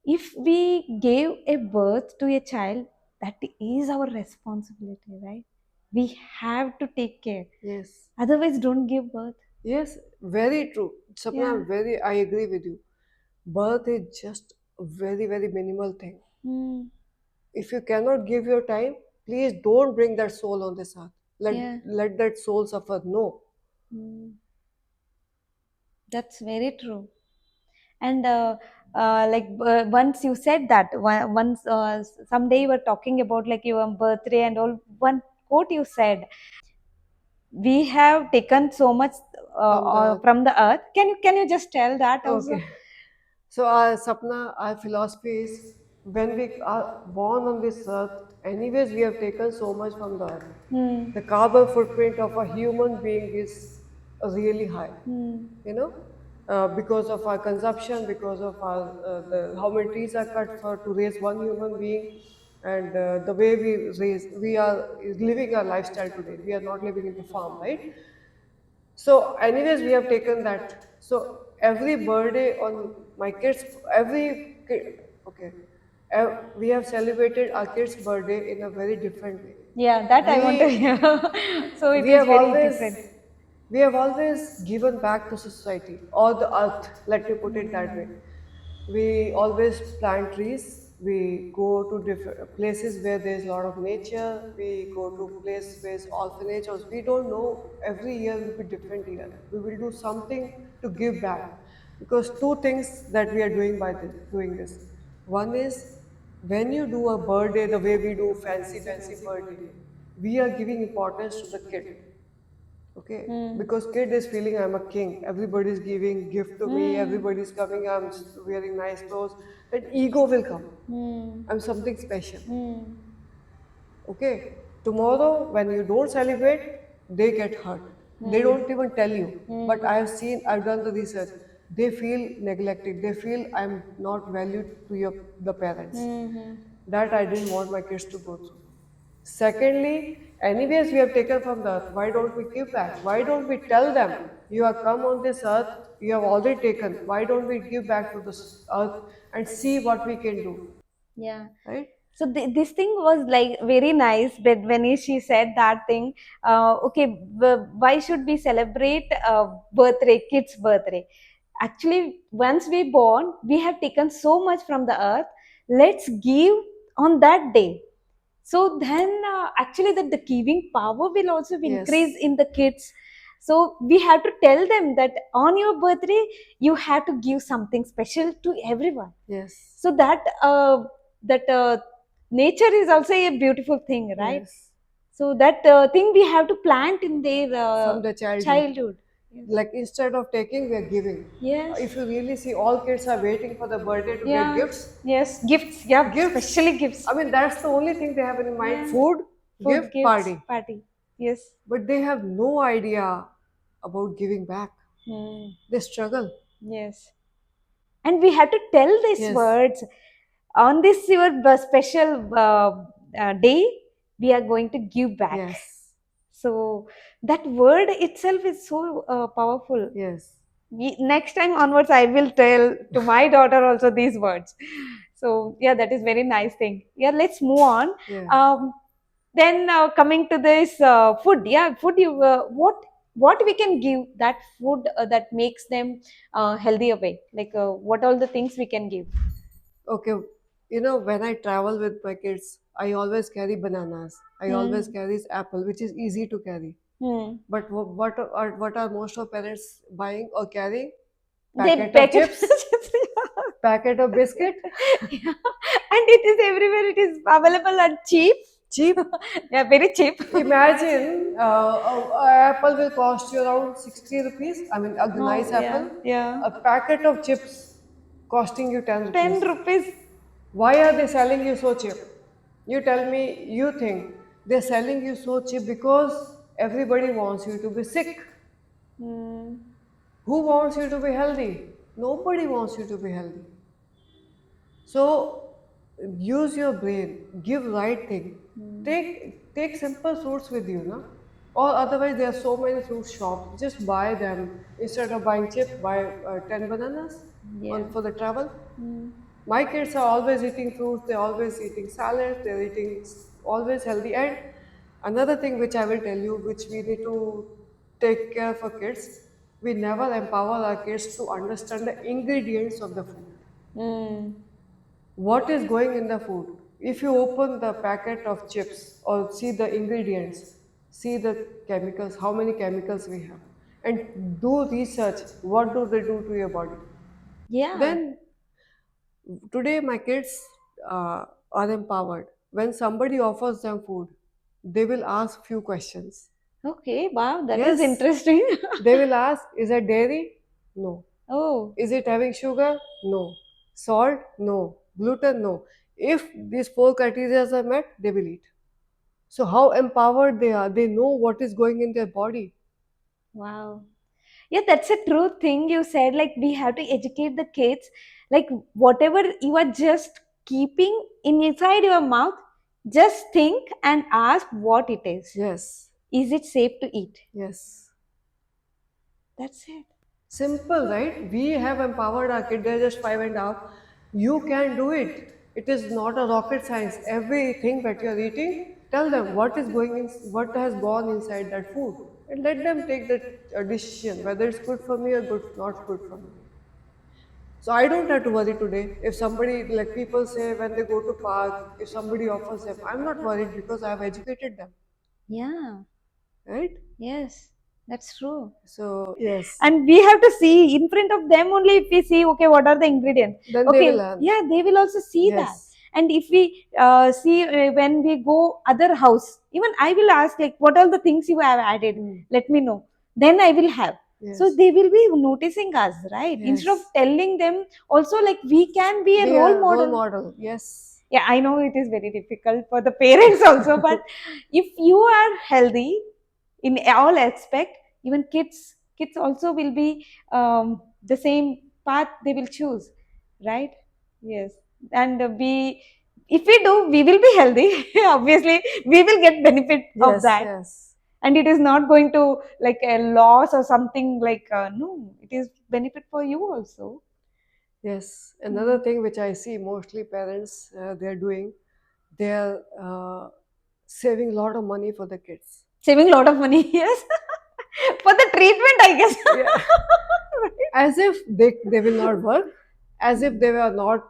[SPEAKER 1] if we gave a birth to a child, that is our responsibility, right? We have to take care.
[SPEAKER 2] Yes,
[SPEAKER 1] Otherwise, don't give birth.
[SPEAKER 2] yes, very true. Sapna,
[SPEAKER 1] Yeah.
[SPEAKER 2] I agree with you. Birth is just a very very minimal thing.
[SPEAKER 1] Mm,
[SPEAKER 2] If you cannot give your time, please don't bring that soul on this earth. let
[SPEAKER 1] yeah.
[SPEAKER 2] let that soul suffer. No.
[SPEAKER 1] Mm, that's very true. And like once you said that once someday you were talking about like your birthday and all, one quote you said, we have taken so much
[SPEAKER 2] From the
[SPEAKER 1] from the earth. Can you just tell that also?
[SPEAKER 2] Okay. So our Sapna, our philosophy is when we are born on this earth, anyways, we have taken so much from the earth.
[SPEAKER 1] Hmm.
[SPEAKER 2] The carbon footprint of a human being is really high,
[SPEAKER 1] Hmm.
[SPEAKER 2] you know, because of our consumption, because of our how many trees are cut for to raise one human being, and the way we are living our lifestyle today. We are not living in the farm, right? So, anyways, we have taken that. So, every birthday on my kids, okay, we have celebrated our kids' birthday in a very different way.
[SPEAKER 1] Yeah, that I want to
[SPEAKER 2] We
[SPEAKER 1] hear. So it
[SPEAKER 2] we
[SPEAKER 1] is
[SPEAKER 2] have
[SPEAKER 1] very
[SPEAKER 2] always
[SPEAKER 1] different.
[SPEAKER 2] we have always given back to society or the earth. Let me put it that way. We always plant trees. We go to different places where there's a lot of nature. We go to place where it's orphanage, or we don't know. Every year will be different year. We will do something to give back, because two things that we are doing by doing this. One is when you do a birthday the way we do fancy birthday, we are giving importance to the kid. Okay,
[SPEAKER 1] Hmm.
[SPEAKER 2] because kid is feeling I'm a king. Everybody is giving gift to me.
[SPEAKER 1] Hmm.
[SPEAKER 2] Everybody is coming. Wearing nice clothes. That ego will come.
[SPEAKER 1] Hmm.
[SPEAKER 2] I'm something special.
[SPEAKER 1] Hmm.
[SPEAKER 2] Okay, tomorrow when you don't celebrate, they get hurt. They
[SPEAKER 1] Hmm.
[SPEAKER 2] don't even tell you. But
[SPEAKER 1] Hmm.
[SPEAKER 2] I have seen. I've done the research. They feel neglected. They feel I'm not valued to the parents.
[SPEAKER 1] Hmm. Hmm.
[SPEAKER 2] That I didn't want my kids to go through. Secondly, anyways, we have taken from the earth. Why don't we give back? Why don't we tell them, you have come on this earth, you have already taken. Why don't we give back to this earth and see what we can do?
[SPEAKER 1] Yeah.
[SPEAKER 2] Right?
[SPEAKER 1] So this thing was like very nice, but when she said that thing, okay, why should we celebrate birthday, kids birthday? Actually, once we born, we have taken so much from the earth. Let's give on that day. So then actually that the giving power will also be increased
[SPEAKER 2] Yes.
[SPEAKER 1] in the kids. So we have to tell them that on your birthday you have to give something special to everyone.
[SPEAKER 2] Yes.
[SPEAKER 1] So that nature is also a beautiful thing, right?
[SPEAKER 2] Yes.
[SPEAKER 1] So that thing we have to plant in their
[SPEAKER 2] From the childhood.
[SPEAKER 1] childhood. Yes.
[SPEAKER 2] Like instead of taking, we are giving.
[SPEAKER 1] Yes.
[SPEAKER 2] If you really see, all kids are waiting for the birthday to get
[SPEAKER 1] Yeah.
[SPEAKER 2] gifts.
[SPEAKER 1] Yes. Gifts. Yeah.
[SPEAKER 2] Gifts.
[SPEAKER 1] Especially gifts.
[SPEAKER 2] I mean, that's the only thing they have in mind.
[SPEAKER 1] Yeah.
[SPEAKER 2] Food,
[SPEAKER 1] Food,
[SPEAKER 2] gift,
[SPEAKER 1] gifts,
[SPEAKER 2] party.
[SPEAKER 1] party. Yes.
[SPEAKER 2] But they have no idea about giving back.
[SPEAKER 1] Hmm.
[SPEAKER 2] They struggle.
[SPEAKER 1] Yes. And we have to tell these
[SPEAKER 2] Yes.
[SPEAKER 1] words on this your special day. We are going to give back.
[SPEAKER 2] Yes.
[SPEAKER 1] So that word itself is so powerful.
[SPEAKER 2] Yes.
[SPEAKER 1] Next time onwards, I will tell to my daughter also these words. So yeah, that is very nice thing. Yeah, let's move on.
[SPEAKER 2] Yeah.
[SPEAKER 1] Then coming to this food, yeah, food. You what we can give that food that makes them healthy away. Like what all the things we can give.
[SPEAKER 2] Okay. You know, when I travel with my kids, I always carry bananas. I always
[SPEAKER 1] Hmm.
[SPEAKER 2] carry apple, which is easy to carry.
[SPEAKER 1] Hmm.
[SPEAKER 2] But what are most of parents buying or carrying?
[SPEAKER 1] They
[SPEAKER 2] Packet of
[SPEAKER 1] packet.
[SPEAKER 2] chips, packet of biscuit,
[SPEAKER 1] Yeah. And it is everywhere. It is available and cheap.
[SPEAKER 2] cheap.
[SPEAKER 1] Yeah, very cheap.
[SPEAKER 2] Imagine apple will cost you around 60 rupees. I mean, a nice
[SPEAKER 1] Oh, yeah,
[SPEAKER 2] apple.
[SPEAKER 1] yeah.
[SPEAKER 2] A packet of chips costing you 10
[SPEAKER 1] 10
[SPEAKER 2] rupees.
[SPEAKER 1] rupees.
[SPEAKER 2] Why are they selling you so cheap? You tell me, you think they're selling you so cheap because everybody wants you to be sick.
[SPEAKER 1] Hmm.
[SPEAKER 2] Who wants you to be healthy? Nobody wants you to be healthy. So use your brain, give right thing. Take simple fruits with you, na? Or otherwise there are so many fruit shops. Just buy them instead of buying chips. Buy 10 bananas
[SPEAKER 1] Yeah.
[SPEAKER 2] on for the travel.
[SPEAKER 1] Hmm.
[SPEAKER 2] My kids are always eating fruits. They're always eating salads. They're eating always healthy. And another thing which I will tell you, which we need to take care for kids, we never empower our kids to understand the ingredients of the food.
[SPEAKER 1] Hmm.
[SPEAKER 2] What is going in the food? If you open the packet of chips or see the ingredients, see the chemicals, how many chemicals we have, and do research, what do they do to your body?
[SPEAKER 1] Yeah.
[SPEAKER 2] Then today my kids are empowered. When somebody offers them food, they will ask few questions.
[SPEAKER 1] Okay. Wow. That is
[SPEAKER 2] Yes,
[SPEAKER 1] interesting.
[SPEAKER 2] they will ask, is it dairy? No.
[SPEAKER 1] Oh.
[SPEAKER 2] Is it having sugar? No. Salt? No. Gluten? No. If these four criteria are met, they will eat. So, how empowered they are, they know what is going in their body.
[SPEAKER 1] Wow. Yeah, that's a true thing you said. Like, we have to educate the kids. Like, whatever you are just keeping inside your mouth, just think and ask what it is.
[SPEAKER 2] Yes,
[SPEAKER 1] Is it safe to eat?
[SPEAKER 2] yes.
[SPEAKER 1] That's it.
[SPEAKER 2] Simple, right? We have empowered our kids, they're just 5 and a half. You can do it. It is not a rocket science. Everything that you're eating, tell them what is going in, what has gone inside that food, and let them take the decision whether it's good for me or good not good for me. So I don't have to worry today. If somebody, like people say when they go to park, if somebody offers them, I'm not worried because I have educated them,
[SPEAKER 1] Yeah.
[SPEAKER 2] right?
[SPEAKER 1] Yes. That's true.
[SPEAKER 2] So yes,
[SPEAKER 1] And we have to see in front of them only. If we see, okay, what are the ingredients?
[SPEAKER 2] then they will
[SPEAKER 1] Okay,
[SPEAKER 2] learn.
[SPEAKER 1] yeah, they will also see that.
[SPEAKER 2] Yes,
[SPEAKER 1] And if we see when we go other house, even I will ask like, what are the things you have added?
[SPEAKER 2] mm.
[SPEAKER 1] Let me know. Then I will have. So
[SPEAKER 2] Yes,
[SPEAKER 1] they will be noticing us, right? Instead of
[SPEAKER 2] yes.
[SPEAKER 1] telling them, also like we can be a
[SPEAKER 2] Be
[SPEAKER 1] role
[SPEAKER 2] a role
[SPEAKER 1] model.
[SPEAKER 2] model. Yes,
[SPEAKER 1] Yeah, I know it is very difficult for the parents also, but if you are healthy in all aspect, even kids also will be the same path they will choose, right? Yes. And we if we do, we will be healthy. Obviously we will get benefit of
[SPEAKER 2] yes,
[SPEAKER 1] that,
[SPEAKER 2] yes,
[SPEAKER 1] and it is not going to like a loss or something like no, it is benefit for you also.
[SPEAKER 2] yes. Another
[SPEAKER 1] Mm.
[SPEAKER 2] thing which I see mostly parents they're doing, they're saving a lot of money for the kids.
[SPEAKER 1] Saving a lot of money. Yes. For the treatment, I guess.
[SPEAKER 2] Yeah. As if they will not work, as if they were not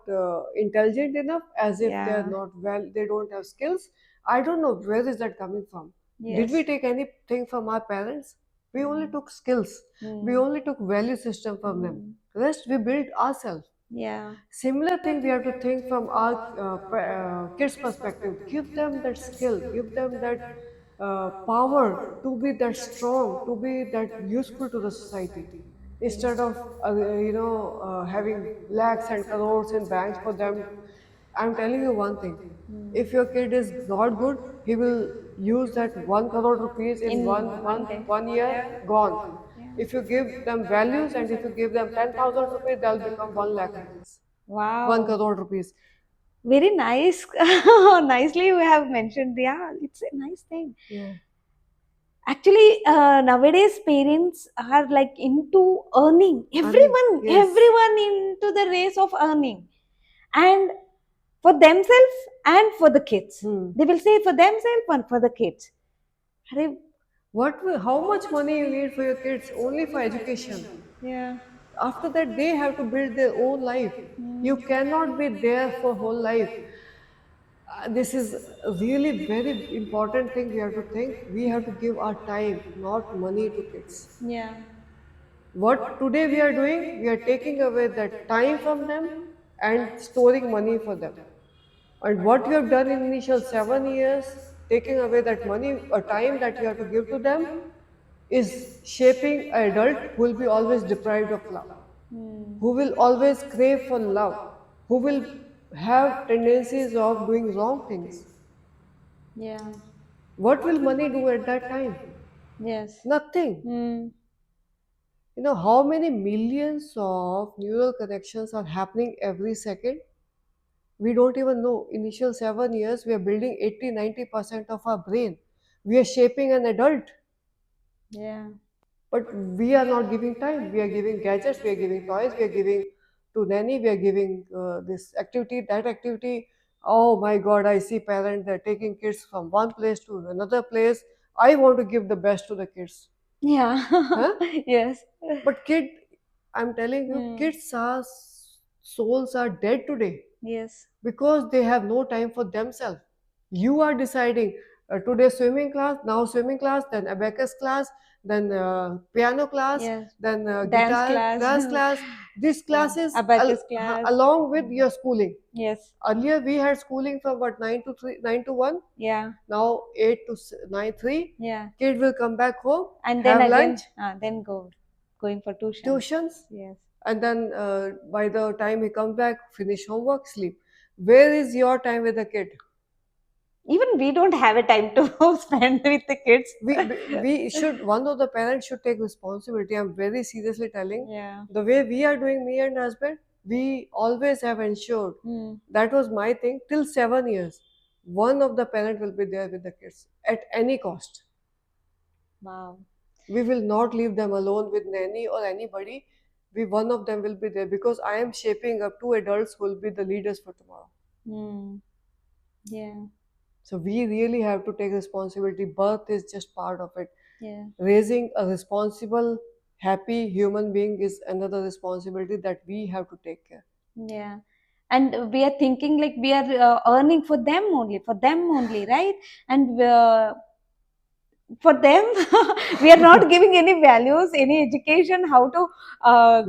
[SPEAKER 2] intelligent enough, as if they are
[SPEAKER 1] Yeah.
[SPEAKER 2] not well, they don't have skills. I don't know where is that coming from. Did
[SPEAKER 1] Yes.
[SPEAKER 2] we take anything from our parents? We only
[SPEAKER 1] Mm.
[SPEAKER 2] took skills. We
[SPEAKER 1] Mm.
[SPEAKER 2] only took value system from them.
[SPEAKER 1] Mm.
[SPEAKER 2] Rest we built ourselves.
[SPEAKER 1] Yeah.
[SPEAKER 2] Similar thing we have to think from our kids' perspective. Give them that skill. Give them that power to be that strong, to be that useful to the society. Instead of having lakhs and crores in banks for them. I'm telling you one thing.
[SPEAKER 1] Mm.
[SPEAKER 2] If your kid is not good, he will use that 1 crore rupees in
[SPEAKER 1] In
[SPEAKER 2] one
[SPEAKER 1] one
[SPEAKER 2] month,
[SPEAKER 1] day.
[SPEAKER 2] 1 year, gone.
[SPEAKER 1] Yeah.
[SPEAKER 2] If you give them values and if you give them 10,000 rupees, they'll become 1 lakh rupees. 1 crore
[SPEAKER 1] Wow.
[SPEAKER 2] rupees.
[SPEAKER 1] Very nice. Nicely you have mentioned. Yeah, it's a nice thing.
[SPEAKER 2] Yeah.
[SPEAKER 1] Actually, nowadays parents are like into earning.
[SPEAKER 2] Earning. Yes.
[SPEAKER 1] Everyone into the race of earning, and for themselves and for the kids.
[SPEAKER 2] Hmm.
[SPEAKER 1] They will say for themselves and for the kids. Arey,
[SPEAKER 2] How much money you need for your kids? Only for education.
[SPEAKER 1] yeah.
[SPEAKER 2] After that, they have to build their own life. You
[SPEAKER 1] Mm.
[SPEAKER 2] cannot be there for whole life. This is a really very important thing we have to think. We have to give our time, not money to kids.
[SPEAKER 1] Yeah.
[SPEAKER 2] What today we are doing, we are taking away that time from them and storing money for them. And what you have done in initial 7 years, taking away that money or time that you have to give to them, is shaping an adult who will be always deprived of love,
[SPEAKER 1] Mm.
[SPEAKER 2] who will always crave for love, who will have tendencies of doing wrong things.
[SPEAKER 1] Yeah.
[SPEAKER 2] What will money do at that time?
[SPEAKER 1] Yes.
[SPEAKER 2] Nothing.
[SPEAKER 1] Mm.
[SPEAKER 2] You know how many millions of neural connections are happening every second? We don't even know. Initial 7 years, we are building 80-90% of our brain. We are shaping an adult,
[SPEAKER 1] Yeah.
[SPEAKER 2] but we are not giving time. We are giving gadgets, we are giving toys, we are giving to nanny, we are giving this activity, that activity. Oh my God, I see parents, they're taking kids from one place to another place. I want to give the best to the kids.
[SPEAKER 1] Yeah.
[SPEAKER 2] Huh?
[SPEAKER 1] Yes.
[SPEAKER 2] But I'm telling you,
[SPEAKER 1] Mm.
[SPEAKER 2] kids are souls are dead today
[SPEAKER 1] Yes.
[SPEAKER 2] because they have no time for themselves. You are deciding today swimming class, now swimming class, then abacus class, then piano class,
[SPEAKER 1] Yes.
[SPEAKER 2] then
[SPEAKER 1] Dance
[SPEAKER 2] guitar
[SPEAKER 1] class.
[SPEAKER 2] dance class. These
[SPEAKER 1] Yeah.
[SPEAKER 2] classes
[SPEAKER 1] Abacus class.
[SPEAKER 2] along with
[SPEAKER 1] Mm.
[SPEAKER 2] your schooling.
[SPEAKER 1] Yes.
[SPEAKER 2] Earlier we had schooling from what 9 to 1.
[SPEAKER 1] Yeah.
[SPEAKER 2] Now 8 to 9 3.
[SPEAKER 1] Yeah.
[SPEAKER 2] Kid will come back home,
[SPEAKER 1] And then
[SPEAKER 2] have lunch,
[SPEAKER 1] again, then going for tuition.
[SPEAKER 2] tuitions,
[SPEAKER 1] Yes.
[SPEAKER 2] and then by the time he comes back, finish homework, sleep. Where is your time with the kid?
[SPEAKER 1] Even we don't have a time to spend with the kids.
[SPEAKER 2] We should, one of the parents should take responsibility. I'm very seriously telling.
[SPEAKER 1] Yeah.
[SPEAKER 2] The way we are doing, me and husband, we always have ensured,
[SPEAKER 1] Mm.
[SPEAKER 2] that was my thing, till 7 years. One of the parent will be there with the kids at any cost.
[SPEAKER 1] Wow.
[SPEAKER 2] We will not leave them alone with nanny or anybody. One of them will be there because I am shaping up two adults who will be the leaders for tomorrow.
[SPEAKER 1] Mm. Yeah.
[SPEAKER 2] So we really have to take responsibility. Birth is just part of it.
[SPEAKER 1] Yeah.
[SPEAKER 2] Raising a responsible, happy human being is another responsibility that we have to take care.
[SPEAKER 1] Yeah. And we are thinking like we are earning for them only, right? And for them, we are not giving any values, any education, how to,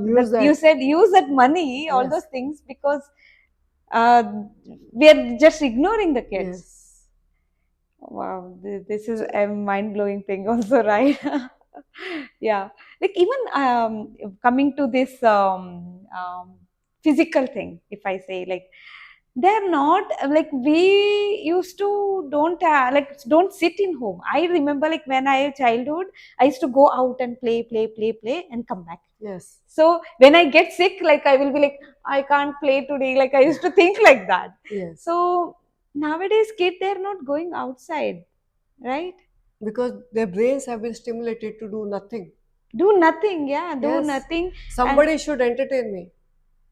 [SPEAKER 2] Use
[SPEAKER 1] you
[SPEAKER 2] that.
[SPEAKER 1] said use that money, all those
[SPEAKER 2] Yes.
[SPEAKER 1] things, because uh, we are just ignoring the kids.
[SPEAKER 2] Yes.
[SPEAKER 1] Wow, this is
[SPEAKER 2] So
[SPEAKER 1] a mind blowing thing, also, right? Yeah, like even coming to this physical thing, if I say, like they're not like we used to don't sit in home. I remember like when I childhood, I used to go out and play and come back.
[SPEAKER 2] yes.
[SPEAKER 1] So when I get sick, like I will be like, I can't play today. Like I used to think like that.
[SPEAKER 2] Yes.
[SPEAKER 1] So nowadays, kids they're not going outside, right?
[SPEAKER 2] Because their brains have been stimulated to do nothing.
[SPEAKER 1] Do nothing, yeah, do
[SPEAKER 2] Yes.
[SPEAKER 1] nothing. And
[SPEAKER 2] Somebody should entertain me.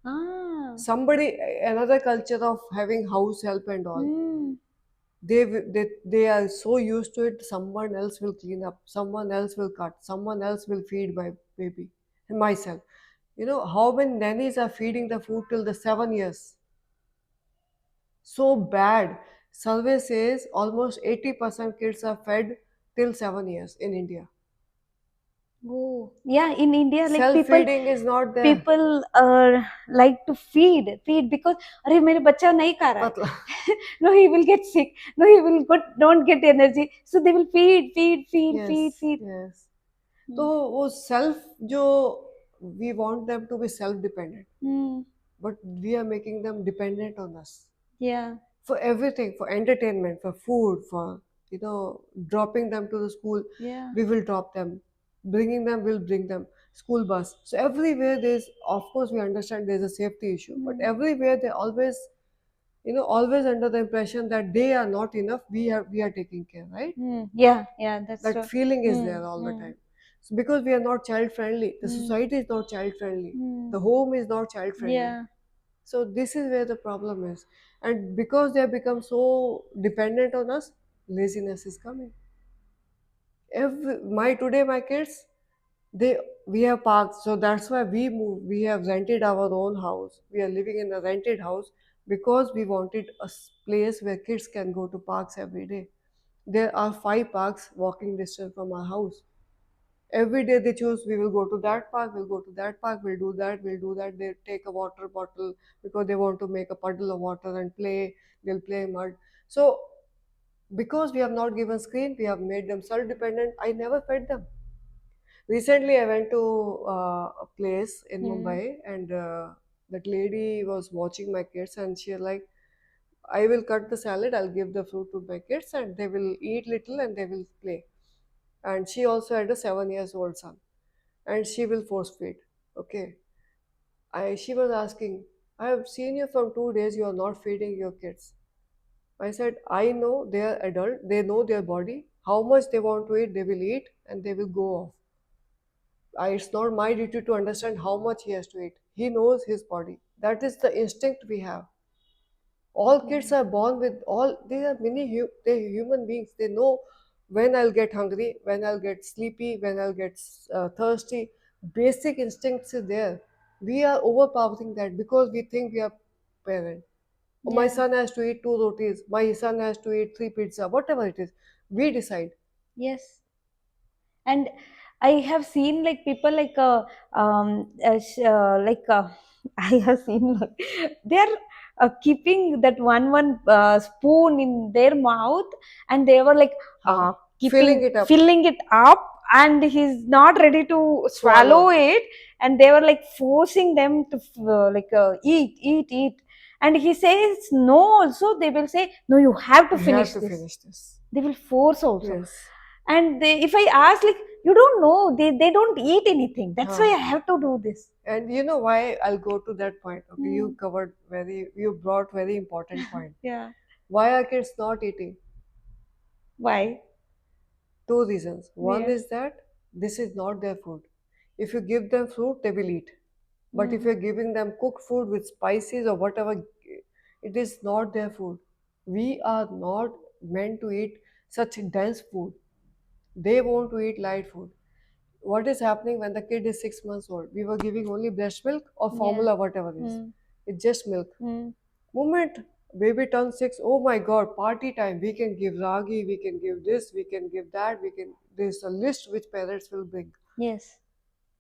[SPEAKER 1] ah,
[SPEAKER 2] Somebody, another culture of having house help and all.
[SPEAKER 1] hmm,
[SPEAKER 2] They are so used to it. Someone else will clean up, someone else will cut, someone else will feed my baby and myself. You know how many nannies are feeding the food till the 7 years? So bad. Survey says almost 80% kids are fed till 7 years in India.
[SPEAKER 1] Oh, yeah. In India, like
[SPEAKER 2] Self feeding is not there.
[SPEAKER 1] people like to feed because अरे मेरे बच्चा नहीं खा रहा
[SPEAKER 2] मतलब
[SPEAKER 1] है no he will get sick, no he will don't get energy, so they will
[SPEAKER 2] yes
[SPEAKER 1] feed.
[SPEAKER 2] Yes तो
[SPEAKER 1] Hmm.
[SPEAKER 2] वो सेल्फ जो we want them to be self dependent
[SPEAKER 1] Hmm.
[SPEAKER 2] but we are making them dependent on us
[SPEAKER 1] Yeah.
[SPEAKER 2] for everything, for entertainment, for food, for dropping them to the school.
[SPEAKER 1] Yeah.
[SPEAKER 2] We will drop them, bringing them will bring them. School bus. So everywhere there's, of course, we understand there's a safety issue, but
[SPEAKER 1] Hmm.
[SPEAKER 2] everywhere they always, always under the impression that they are not enough. We are taking care, right?
[SPEAKER 1] Hmm. Yeah. Yeah. That's
[SPEAKER 2] That
[SPEAKER 1] true.
[SPEAKER 2] feeling is
[SPEAKER 1] Hmm.
[SPEAKER 2] there all the
[SPEAKER 1] Hmm.
[SPEAKER 2] time. So because we are not child friendly, the
[SPEAKER 1] Hmm.
[SPEAKER 2] society is not child friendly,
[SPEAKER 1] Hmm.
[SPEAKER 2] the home is not child friendly.
[SPEAKER 1] Yeah.
[SPEAKER 2] So this is where the problem is. And because they have become so dependent on us, laziness is coming. My kids, they we have parks, so that's why we moved. We have rented our own house. We are living in a rented house because we wanted a place where kids can go to parks every day. There are 5 parks walking distance from our house. Every day they choose, we will go to that park, we'll go to that park, we'll do that. They take a water bottle because they want to make a puddle of water and play, they'll play mud. So because we have not given screen, we have made them self-dependent. I never fed them. Recently I went to a place in
[SPEAKER 1] Hmm.
[SPEAKER 2] Mumbai, and that lady was watching my kids, and she was like, I will cut the salad, I'll give the fruit to my kids, and they will eat little and they will play. And she also had a 7 years old son, and she will force feed. Okay. She was asking, I have seen you from 2 days, you are not feeding your kids. I said, I know they are adult, they know their body, how much they want to eat, they will eat and they will go off. It's not my duty to understand how much he has to eat. He knows his body. That is the instinct we have. All kids
[SPEAKER 1] Hmm.
[SPEAKER 2] are born with all, they are they're human beings. They know when I'll get hungry, when I'll get sleepy, when I'll get thirsty. Basic instincts is there. We are overpowering that because we think we are parent. Oh, my
[SPEAKER 1] Yeah.
[SPEAKER 2] son has to eat 2 rotis, my son has to eat 3 pizza, whatever it is. We decide.
[SPEAKER 1] Yes. And I have seen like people I have seen like they're keeping that one spoon in their mouth, and they were like
[SPEAKER 2] Huh.
[SPEAKER 1] keeping
[SPEAKER 2] Filling it up,
[SPEAKER 1] filling it up, and he's not ready to swallow
[SPEAKER 2] swallow.
[SPEAKER 1] it, and they were like forcing them to eat, and he says no, also they will say no, you have to
[SPEAKER 2] You have
[SPEAKER 1] finish
[SPEAKER 2] to
[SPEAKER 1] this.
[SPEAKER 2] finish this.
[SPEAKER 1] They will force also.
[SPEAKER 2] Yes.
[SPEAKER 1] And if I ask, like, you don't know, they don't eat anything, that's why
[SPEAKER 2] Huh.
[SPEAKER 1] I have to do this.
[SPEAKER 2] And you know why I'll go to that point. Okay,
[SPEAKER 1] Hmm.
[SPEAKER 2] you brought very important point.
[SPEAKER 1] Yeah.
[SPEAKER 2] Why are kids not eating?
[SPEAKER 1] Why?
[SPEAKER 2] Two reasons. One
[SPEAKER 1] Yeah.
[SPEAKER 2] is that this is not their food. If you give them fruit, they will eat. But if
[SPEAKER 1] Hmm.
[SPEAKER 2] you're giving them cooked food with spices or whatever, it is not their food. We are not meant to eat such dense food. They want to eat light food. What is happening when the kid is 6 months old? We were giving only breast milk or
[SPEAKER 1] Yeah.
[SPEAKER 2] formula, whatever it is.
[SPEAKER 1] Hmm.
[SPEAKER 2] It's just milk.
[SPEAKER 1] Hmm.
[SPEAKER 2] Moment baby turns 6, oh my god, party time. We can give ragi, we can give this, we can give that, we can. There's a list which parents will bring,
[SPEAKER 1] Yes.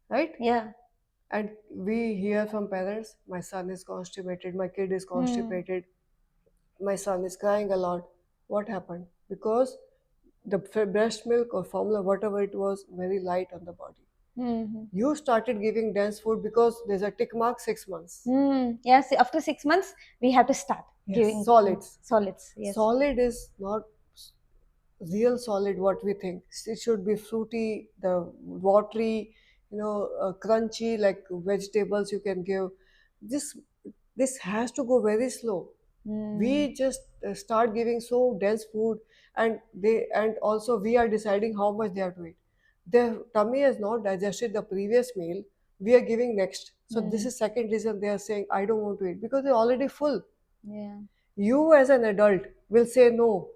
[SPEAKER 2] right?
[SPEAKER 1] Yeah.
[SPEAKER 2] And we hear from parents, my son is constipated, my kid is
[SPEAKER 1] Hmm.
[SPEAKER 2] constipated, my son is crying a lot. What happened? Because the breast milk or formula, whatever it was, very light on the body.
[SPEAKER 1] Hmm.
[SPEAKER 2] You started giving dense food because there's a tick mark 6 months.
[SPEAKER 1] Hmm. Yes, after 6 months we have to start
[SPEAKER 2] Yes,
[SPEAKER 1] giving
[SPEAKER 2] solids.
[SPEAKER 1] solids. Yes.
[SPEAKER 2] Solid is not real solid what we think. It should be fruity, the watery, crunchy, like vegetables you can give. This this has to go very slow.
[SPEAKER 1] Hmm.
[SPEAKER 2] We just start giving so dense food, and also we are deciding how much they have to eat. Their tummy has not digested the previous meal, we are giving next. So this
[SPEAKER 1] Hmm.
[SPEAKER 2] is second reason they are saying I don't want to eat, because they're already full.
[SPEAKER 1] Yeah.
[SPEAKER 2] You as an adult will say no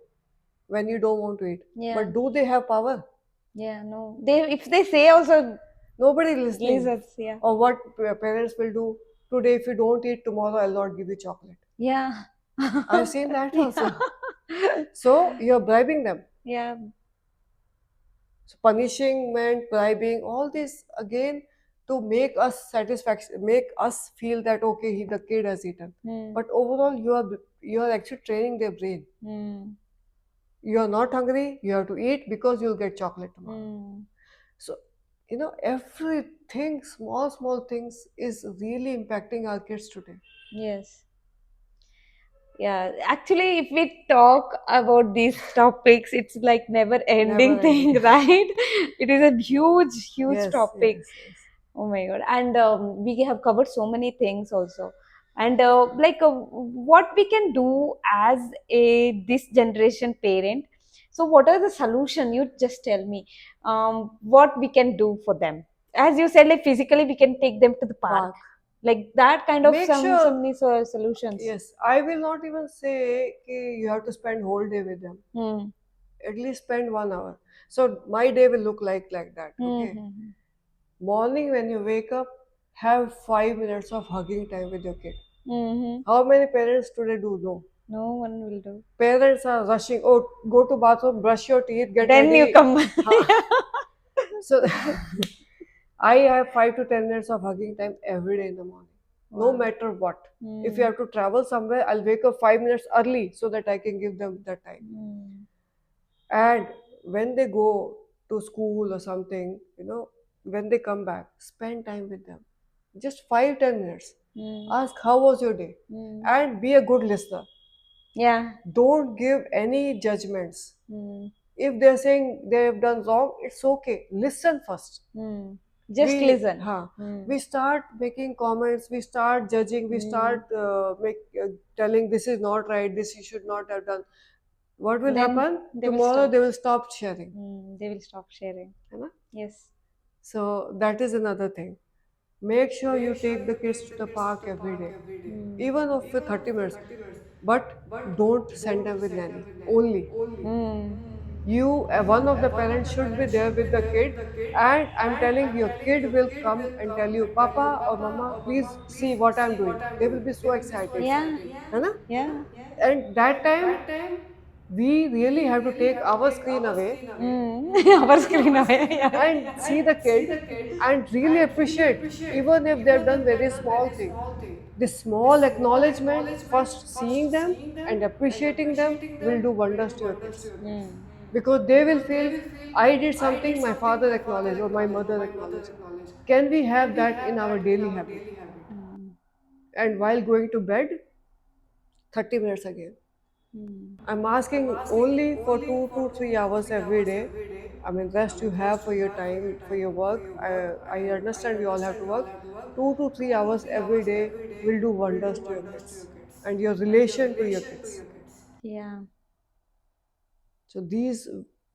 [SPEAKER 2] when you don't want to eat.
[SPEAKER 1] Yeah.
[SPEAKER 2] But do they have power?
[SPEAKER 1] Yeah. No, they, if they say also
[SPEAKER 2] Nobody listening.
[SPEAKER 1] lizards. Yeah.
[SPEAKER 2] Or what parents will do, today if you don't eat, tomorrow I'll not give you chocolate.
[SPEAKER 1] Yeah.
[SPEAKER 2] I've seen that
[SPEAKER 1] Yeah.
[SPEAKER 2] also. So you're bribing them.
[SPEAKER 1] Yeah.
[SPEAKER 2] So punishment, bribing, all this again to make us satisfaction, make us feel that okay, the kid has eaten.
[SPEAKER 1] Mm.
[SPEAKER 2] But overall, you are actually training their brain.
[SPEAKER 1] Mm.
[SPEAKER 2] You are not hungry, you have to eat because you'll get chocolate tomorrow.
[SPEAKER 1] Mm.
[SPEAKER 2] So, everything, small things is really impacting our kids today.
[SPEAKER 1] Yes. Yeah, actually, if we talk about these topics, it's like never
[SPEAKER 2] Never
[SPEAKER 1] ending
[SPEAKER 2] ending.
[SPEAKER 1] thing, right? It is a huge, huge
[SPEAKER 2] Yes,
[SPEAKER 1] topic.
[SPEAKER 2] yes, yes.
[SPEAKER 1] Oh my God. And we have covered so many things also. And what we can do as a this generation parent. So what are the solution? You just tell me what we can do for them. As you said, like physically we can take them to the park.
[SPEAKER 2] Park.
[SPEAKER 1] Like that kind of
[SPEAKER 2] Make
[SPEAKER 1] some
[SPEAKER 2] sure,
[SPEAKER 1] many solutions.
[SPEAKER 2] yes, I will not even say कि you have to spend whole day with them.
[SPEAKER 1] Hmm.
[SPEAKER 2] At least spend 1 hour. So my day will look like that. Okay.
[SPEAKER 1] Mm-hmm.
[SPEAKER 2] Morning when you wake up, have 5 minutes of hugging time with your kid.
[SPEAKER 1] Mm-hmm.
[SPEAKER 2] How many parents today do? No.
[SPEAKER 1] No one will do.
[SPEAKER 2] Parents are rushing. Oh, go to bathroom, brush your teeth, get
[SPEAKER 1] Then you
[SPEAKER 2] ready.
[SPEAKER 1] come.
[SPEAKER 2] Huh. So I have 5 to 10 minutes of hugging time every day in the morning, no
[SPEAKER 1] Wow.
[SPEAKER 2] matter what. If you
[SPEAKER 1] Mm.
[SPEAKER 2] have to travel somewhere, I'll wake up 5 minutes early so that I can give them that time.
[SPEAKER 1] Mm.
[SPEAKER 2] And when they go to school or something, when they come back, spend time with them. Just 5 10 minutes.
[SPEAKER 1] Mm.
[SPEAKER 2] Ask how was your day,
[SPEAKER 1] Mm.
[SPEAKER 2] and be a good listener.
[SPEAKER 1] Yeah.
[SPEAKER 2] Don't give any judgments.
[SPEAKER 1] Mm.
[SPEAKER 2] If they're saying they have done wrong, it's okay. Listen first.
[SPEAKER 1] Mm.
[SPEAKER 2] we
[SPEAKER 1] Just listen.
[SPEAKER 2] huh,
[SPEAKER 1] Mm.
[SPEAKER 2] we start making comments, we start judging, we
[SPEAKER 1] Mm.
[SPEAKER 2] start telling this is not right, this you should not have done. What will
[SPEAKER 1] Then
[SPEAKER 2] happen?
[SPEAKER 1] they will
[SPEAKER 2] Tomorrow
[SPEAKER 1] stop.
[SPEAKER 2] they will stop sharing.
[SPEAKER 1] They will stop sharing.
[SPEAKER 2] है ना?
[SPEAKER 1] Yes.
[SPEAKER 2] So that is another thing. Make sure you take the kids to the park every day,
[SPEAKER 1] Mm.
[SPEAKER 2] even if for 30 minutes, but don't send them with nanny only.
[SPEAKER 1] Mm.
[SPEAKER 2] One of the parents should be there with the kid, and I'm telling your kid will come and tell you, Papa or Mama, please see what I'm doing. They will be so excited,
[SPEAKER 1] Yeah.
[SPEAKER 2] है ना?
[SPEAKER 1] Yeah.
[SPEAKER 2] And that time we really have to take our screen away
[SPEAKER 1] Mm. Our screen away. Yeah.
[SPEAKER 2] and see the kid and really appreciate, even if they've done very small thing. The small acknowledgement, first seeing them and appreciating them, will do wonders to your kids,
[SPEAKER 1] Mm.
[SPEAKER 2] because they will feel I did something my father acknowledged or my mother acknowledged. Can we have that in our daily habit?
[SPEAKER 1] Mm.
[SPEAKER 2] And while going to bed, 30 minutes again.
[SPEAKER 1] Mm.
[SPEAKER 2] I'm asking only for 2 to 3 hours every day. I mean, rest you have for your time, for your work. I understand we all have to work. 2 to 3 hours every day will do wonders to your kids and your relation to your kids.
[SPEAKER 1] Yeah.
[SPEAKER 2] So these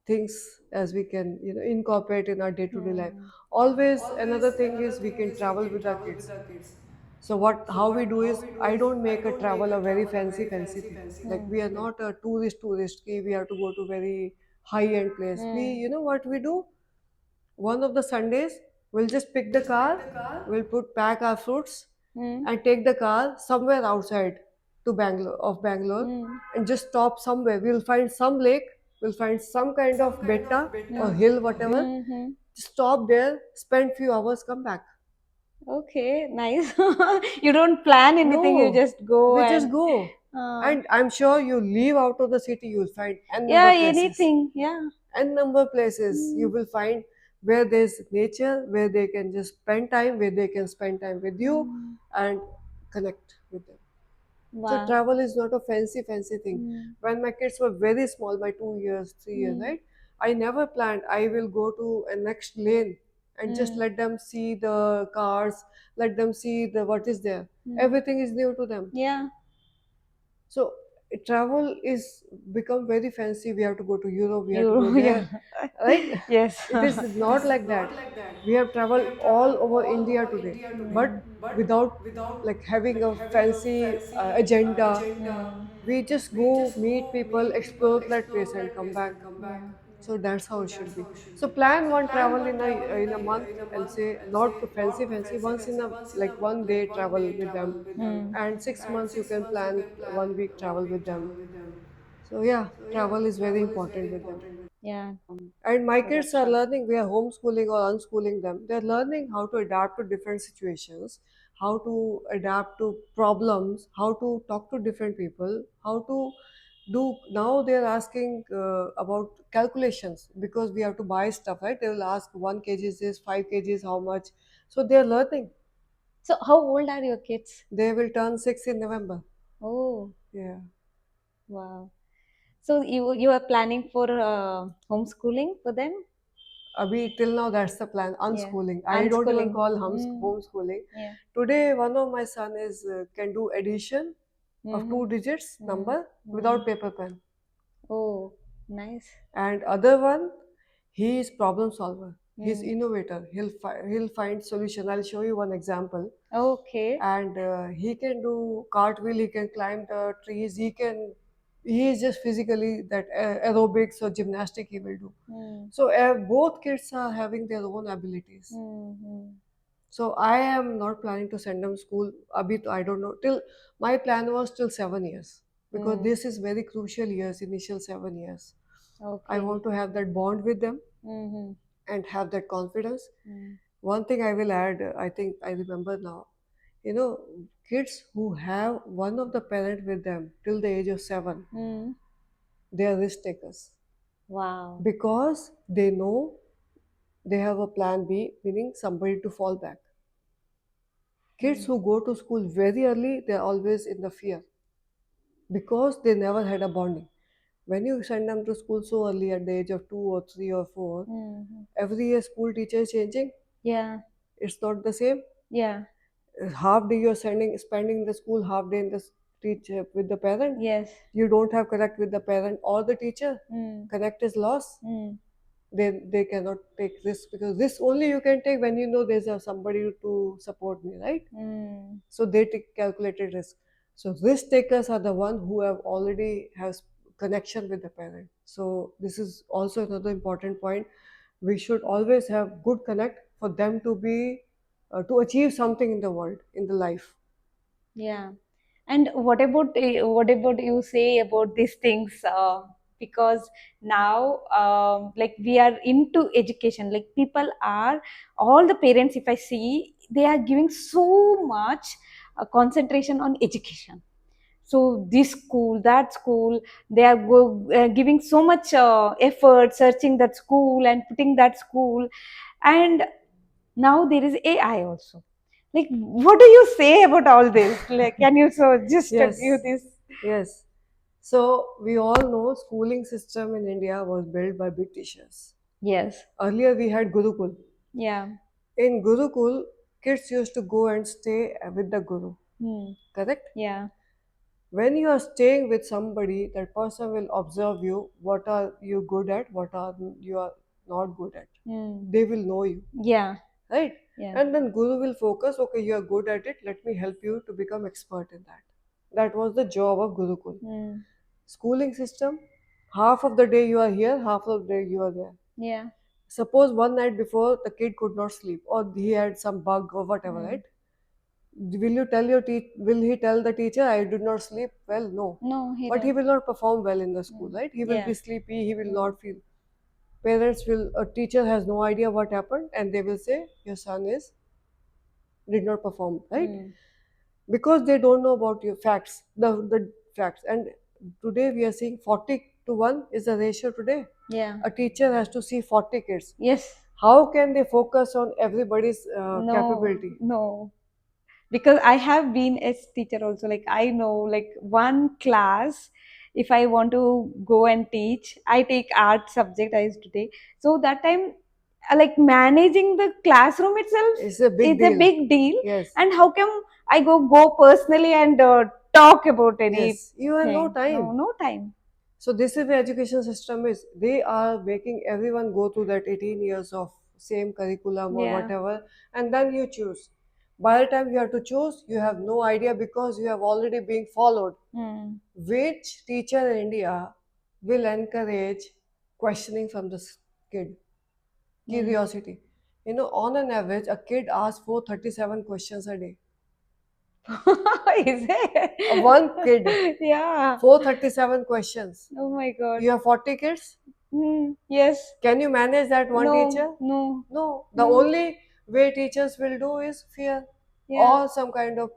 [SPEAKER 2] things, as we can incorporate in our day-to-day life.
[SPEAKER 1] Mm.
[SPEAKER 2] Always another thing is we can travel with our kids. So how we do is, I don't make a travel a very fancy thing. Like,
[SPEAKER 1] Mm.
[SPEAKER 2] we are not a tourist we have to go to very high end place. We,
[SPEAKER 1] Mm.
[SPEAKER 2] what we do, one of the Sundays, we'll just pick the car, we'll pack our fruits
[SPEAKER 1] Mm.
[SPEAKER 2] and take the car somewhere outside to Bangalore,
[SPEAKER 1] Mm.
[SPEAKER 2] and just stop somewhere. We'll find some lake, we'll find some kind of betta or hill, whatever.
[SPEAKER 1] Mm-hmm.
[SPEAKER 2] Stop there, spend few hours, come back.
[SPEAKER 1] Okay, nice. You don't plan anything, you
[SPEAKER 2] No,
[SPEAKER 1] just go
[SPEAKER 2] we just
[SPEAKER 1] and
[SPEAKER 2] go.
[SPEAKER 1] uh,
[SPEAKER 2] And I'm sure you leave out of the city, you'll find n
[SPEAKER 1] yeah,
[SPEAKER 2] number places.
[SPEAKER 1] anything. Yeah.
[SPEAKER 2] N number places you
[SPEAKER 1] Mm.
[SPEAKER 2] will find where there's nature, where they can just spend time, where they can spend time with you
[SPEAKER 1] Mm.
[SPEAKER 2] and connect with them. So
[SPEAKER 1] Wow.
[SPEAKER 2] travel is not a fancy thing.
[SPEAKER 1] Mm.
[SPEAKER 2] When my kids were very small, by 2 years, 3 years,
[SPEAKER 1] Mm.
[SPEAKER 2] right? I never planned I will go to a next lane and just
[SPEAKER 1] Mm.
[SPEAKER 2] let them see the cars, let them see the what is there.
[SPEAKER 1] Mm.
[SPEAKER 2] Everything is new to them.
[SPEAKER 1] Yeah.
[SPEAKER 2] So travel is become very fancy. We have to go to Europe. We have to go
[SPEAKER 1] You,
[SPEAKER 2] there,
[SPEAKER 1] yeah.
[SPEAKER 2] right?
[SPEAKER 1] Yes.
[SPEAKER 2] It is not like that. We have traveled all over India today, but
[SPEAKER 1] Mm.
[SPEAKER 2] without like having a fancy agenda.
[SPEAKER 1] Mm.
[SPEAKER 2] We just go meet people, explore that place, and come back.
[SPEAKER 1] Yeah.
[SPEAKER 2] So that's how it should be. So plan one travel in a month, and say not to fancy. Once in a, like, 1 day travel with them,
[SPEAKER 1] Mm.
[SPEAKER 2] and 6 months you can plan 1 week travel with them. So yeah, travel is very important with them.
[SPEAKER 1] Yeah.
[SPEAKER 2] And my kids are
[SPEAKER 1] Correction.
[SPEAKER 2] learning, we are homeschooling or unschooling them. They're learning how to adapt to different situations, how to adapt to problems, how to talk to different people, how to do. Now they're asking about calculations because we have to buy stuff, right? They will ask 1 kg is this, 5 kg is how much. So they're learning.
[SPEAKER 1] So how old are your kids?
[SPEAKER 2] They will turn 6 in November.
[SPEAKER 1] Oh,
[SPEAKER 2] Yeah.
[SPEAKER 1] wow. So you are planning for homeschooling for them?
[SPEAKER 2] Abhi, till now, that's the plan.
[SPEAKER 1] Yeah.
[SPEAKER 2] Unschooling. I don't even
[SPEAKER 1] Unschooling.
[SPEAKER 2] call
[SPEAKER 1] Mm,
[SPEAKER 2] homeschooling.
[SPEAKER 1] yeah.
[SPEAKER 2] Today, one of my son is can do addition of
[SPEAKER 1] Mm-hmm.
[SPEAKER 2] 2 digits
[SPEAKER 1] Mm-hmm.
[SPEAKER 2] number
[SPEAKER 1] Mm-hmm.
[SPEAKER 2] without paper pen,
[SPEAKER 1] Oh, nice.
[SPEAKER 2] and other one, he is problem solver. He's
[SPEAKER 1] Mm.
[SPEAKER 2] innovator. He'll find solution. I'll show you one example.
[SPEAKER 1] Okay.
[SPEAKER 2] And he can do cartwheel. He can climb the trees. He is just physically that aerobics or gymnastic he will do.
[SPEAKER 1] Mm.
[SPEAKER 2] So both kids are having their own abilities.
[SPEAKER 1] Mm-hmm.
[SPEAKER 2] So I am not planning to send them school. Abhi to I don't know. Till my plan was till 7 years because
[SPEAKER 1] Mm.
[SPEAKER 2] this is very crucial years, initial 7 years. I
[SPEAKER 1] Okay.
[SPEAKER 2] want to have that bond with them
[SPEAKER 1] Mm-hmm.
[SPEAKER 2] and have that confidence.
[SPEAKER 1] Mm.
[SPEAKER 2] One thing I will add, I think I remember now. You know, kids who have one of the parent with them till the age of 7,
[SPEAKER 1] Mm.
[SPEAKER 2] they are risk takers
[SPEAKER 1] Wow.
[SPEAKER 2] because they know they have a plan B, meaning somebody to fall back. Kids
[SPEAKER 1] Mm.
[SPEAKER 2] who go to school very early, they're always in the fear because they never had a bonding. When you send them to school so early at the age of 2 or 3 or 4,
[SPEAKER 1] Mm-hmm.
[SPEAKER 2] every year school teacher is changing.
[SPEAKER 1] Yeah.
[SPEAKER 2] It's not the same.
[SPEAKER 1] Yeah.
[SPEAKER 2] Half day you're spending in the school, half day in the teacher with the parent.
[SPEAKER 1] Yes.
[SPEAKER 2] You don't have connect with the parent or the teacher.
[SPEAKER 1] Mm.
[SPEAKER 2] Connect is lost.
[SPEAKER 1] Mm.
[SPEAKER 2] They cannot take risk because this only you can take when you know there's somebody to support me, right?
[SPEAKER 1] Mm.
[SPEAKER 2] So they take calculated risk. So risk takers are the one who have already has connection with the parent. So this is also another important point. We should always have good connect for them to be to achieve something in the world, in the life.
[SPEAKER 1] Yeah. And what about you say about these things? Because now, like we are into education. Like people are all the parents. If I see, they are giving so much concentration on education. So this school, that school, they are giving so much effort searching that school and putting that school. And now there is AI also. Like, what do you say about all this? Like, can you so just give
[SPEAKER 2] Yes,
[SPEAKER 1] this?
[SPEAKER 2] yes. So we all know schooling system in India was built by Britishers.
[SPEAKER 1] Yes.
[SPEAKER 2] Earlier we had Gurukul.
[SPEAKER 1] Yeah.
[SPEAKER 2] In Gurukul, kids used to go and stay with the Guru.
[SPEAKER 1] Hmm.
[SPEAKER 2] Correct?
[SPEAKER 1] Yeah.
[SPEAKER 2] When you are staying with somebody, that person will observe you. What are you good at? What are you are not good at?
[SPEAKER 1] Hmm.
[SPEAKER 2] They will know you,
[SPEAKER 1] Yeah.
[SPEAKER 2] right?
[SPEAKER 1] Yeah.
[SPEAKER 2] And then Guru will focus. Okay, you are good at it. Let me help you to become expert in that. That was the job of Gurukul.
[SPEAKER 1] Hmm.
[SPEAKER 2] Schooling system. Half of the day you are here, half of the day you are there.
[SPEAKER 1] Yeah.
[SPEAKER 2] Suppose one night before the kid could not sleep or he had some bug or whatever,
[SPEAKER 1] Hmm.
[SPEAKER 2] right? Will he tell the teacher I did not sleep well? No.
[SPEAKER 1] No, he
[SPEAKER 2] But he
[SPEAKER 1] don't.
[SPEAKER 2] will not perform well in the school,
[SPEAKER 1] Hmm.
[SPEAKER 2] right? He will be
[SPEAKER 1] Yeah.
[SPEAKER 2] sleepy, he will
[SPEAKER 1] Hmm.
[SPEAKER 2] not feel. Parents will a teacher has no idea what happened and they will say your son is did not perform, right?
[SPEAKER 1] Hmm.
[SPEAKER 2] Because they don't know about your facts, the facts. And today we are seeing 40 to 1 is the ratio today.
[SPEAKER 1] Yeah.
[SPEAKER 2] A teacher has to see 40 kids.
[SPEAKER 1] Yes.
[SPEAKER 2] How can they focus on everybody's
[SPEAKER 1] No.
[SPEAKER 2] capability?
[SPEAKER 1] No. Because I have been a teacher also. Like I know, like one class, if I want to go and teach, I take art subject I used to take. So that time, like managing the classroom itself
[SPEAKER 2] It's a big
[SPEAKER 1] is a
[SPEAKER 2] deal.
[SPEAKER 1] big deal.
[SPEAKER 2] Yes.
[SPEAKER 1] And how come I go personally and talk about
[SPEAKER 2] Yes, you have no
[SPEAKER 1] anything? No,
[SPEAKER 2] time.
[SPEAKER 1] no time.
[SPEAKER 2] So this is the education system is. They are making everyone go through that 18 years of same curriculum or
[SPEAKER 1] Yeah.
[SPEAKER 2] whatever, and then you choose. By the time you have to choose, you have no idea because you have already been followed.
[SPEAKER 1] Hmm.
[SPEAKER 2] Which teacher in India will encourage questioning from the kid?
[SPEAKER 1] Hmm.
[SPEAKER 2] Curiosity. You know, on an average, a kid asks 437 questions a day.
[SPEAKER 1] Is
[SPEAKER 2] One kid,
[SPEAKER 1] it? Yeah.
[SPEAKER 2] 437 questions.
[SPEAKER 1] Oh my God.
[SPEAKER 2] You have 40 kids,
[SPEAKER 1] Yes.
[SPEAKER 2] Can you manage that one
[SPEAKER 1] No,
[SPEAKER 2] teacher?
[SPEAKER 1] no,
[SPEAKER 2] No. The
[SPEAKER 1] no.
[SPEAKER 2] only way teachers will do is fear
[SPEAKER 1] Yeah.
[SPEAKER 2] or some kind of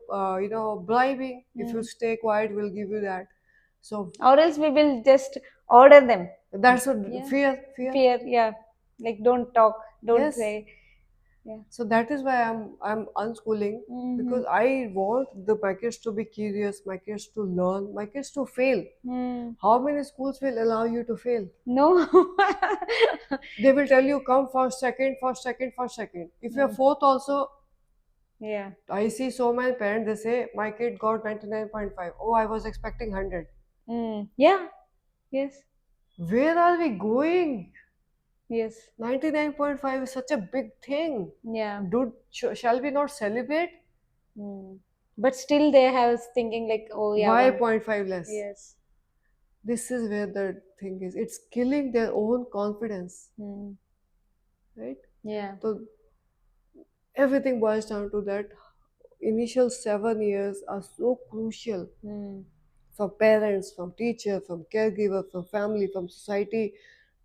[SPEAKER 2] bribing. If you
[SPEAKER 1] Mm.
[SPEAKER 2] stay quiet, we'll give you that. So
[SPEAKER 1] Or else we will just order them.
[SPEAKER 2] that's a
[SPEAKER 1] Yeah.
[SPEAKER 2] fear.
[SPEAKER 1] Fear. Yeah. Like don't talk, don't
[SPEAKER 2] Yes.
[SPEAKER 1] say. Yeah.
[SPEAKER 2] So that is why I'm unschooling,
[SPEAKER 1] Mm-hmm.
[SPEAKER 2] because I want my kids to be curious, my kids to learn, my kids to fail.
[SPEAKER 1] Mm.
[SPEAKER 2] How many schools will allow you to fail?
[SPEAKER 1] No.
[SPEAKER 2] They will tell you come first, second, first, second, first, second. If you're
[SPEAKER 1] Mm.
[SPEAKER 2] fourth also,
[SPEAKER 1] Yeah.
[SPEAKER 2] I see so many parents, they say my kid got 99.5. Oh, I was expecting 100.
[SPEAKER 1] Mm. Yeah. Yes.
[SPEAKER 2] Where are we going?
[SPEAKER 1] Yes.
[SPEAKER 2] 99.5 is such a big thing.
[SPEAKER 1] Yeah.
[SPEAKER 2] Shall we not celebrate?
[SPEAKER 1] Mm. But still they have thinking like, oh yeah,
[SPEAKER 2] Why
[SPEAKER 1] one.
[SPEAKER 2] 0.5 less?
[SPEAKER 1] Yes.
[SPEAKER 2] This is where the thing is. It's killing their own confidence,
[SPEAKER 1] Mm.
[SPEAKER 2] right?
[SPEAKER 1] Yeah.
[SPEAKER 2] So everything boils down to that. Initial 7 years are so crucial
[SPEAKER 1] Mm.
[SPEAKER 2] from parents, from teacher, from caregiver, from family, from society,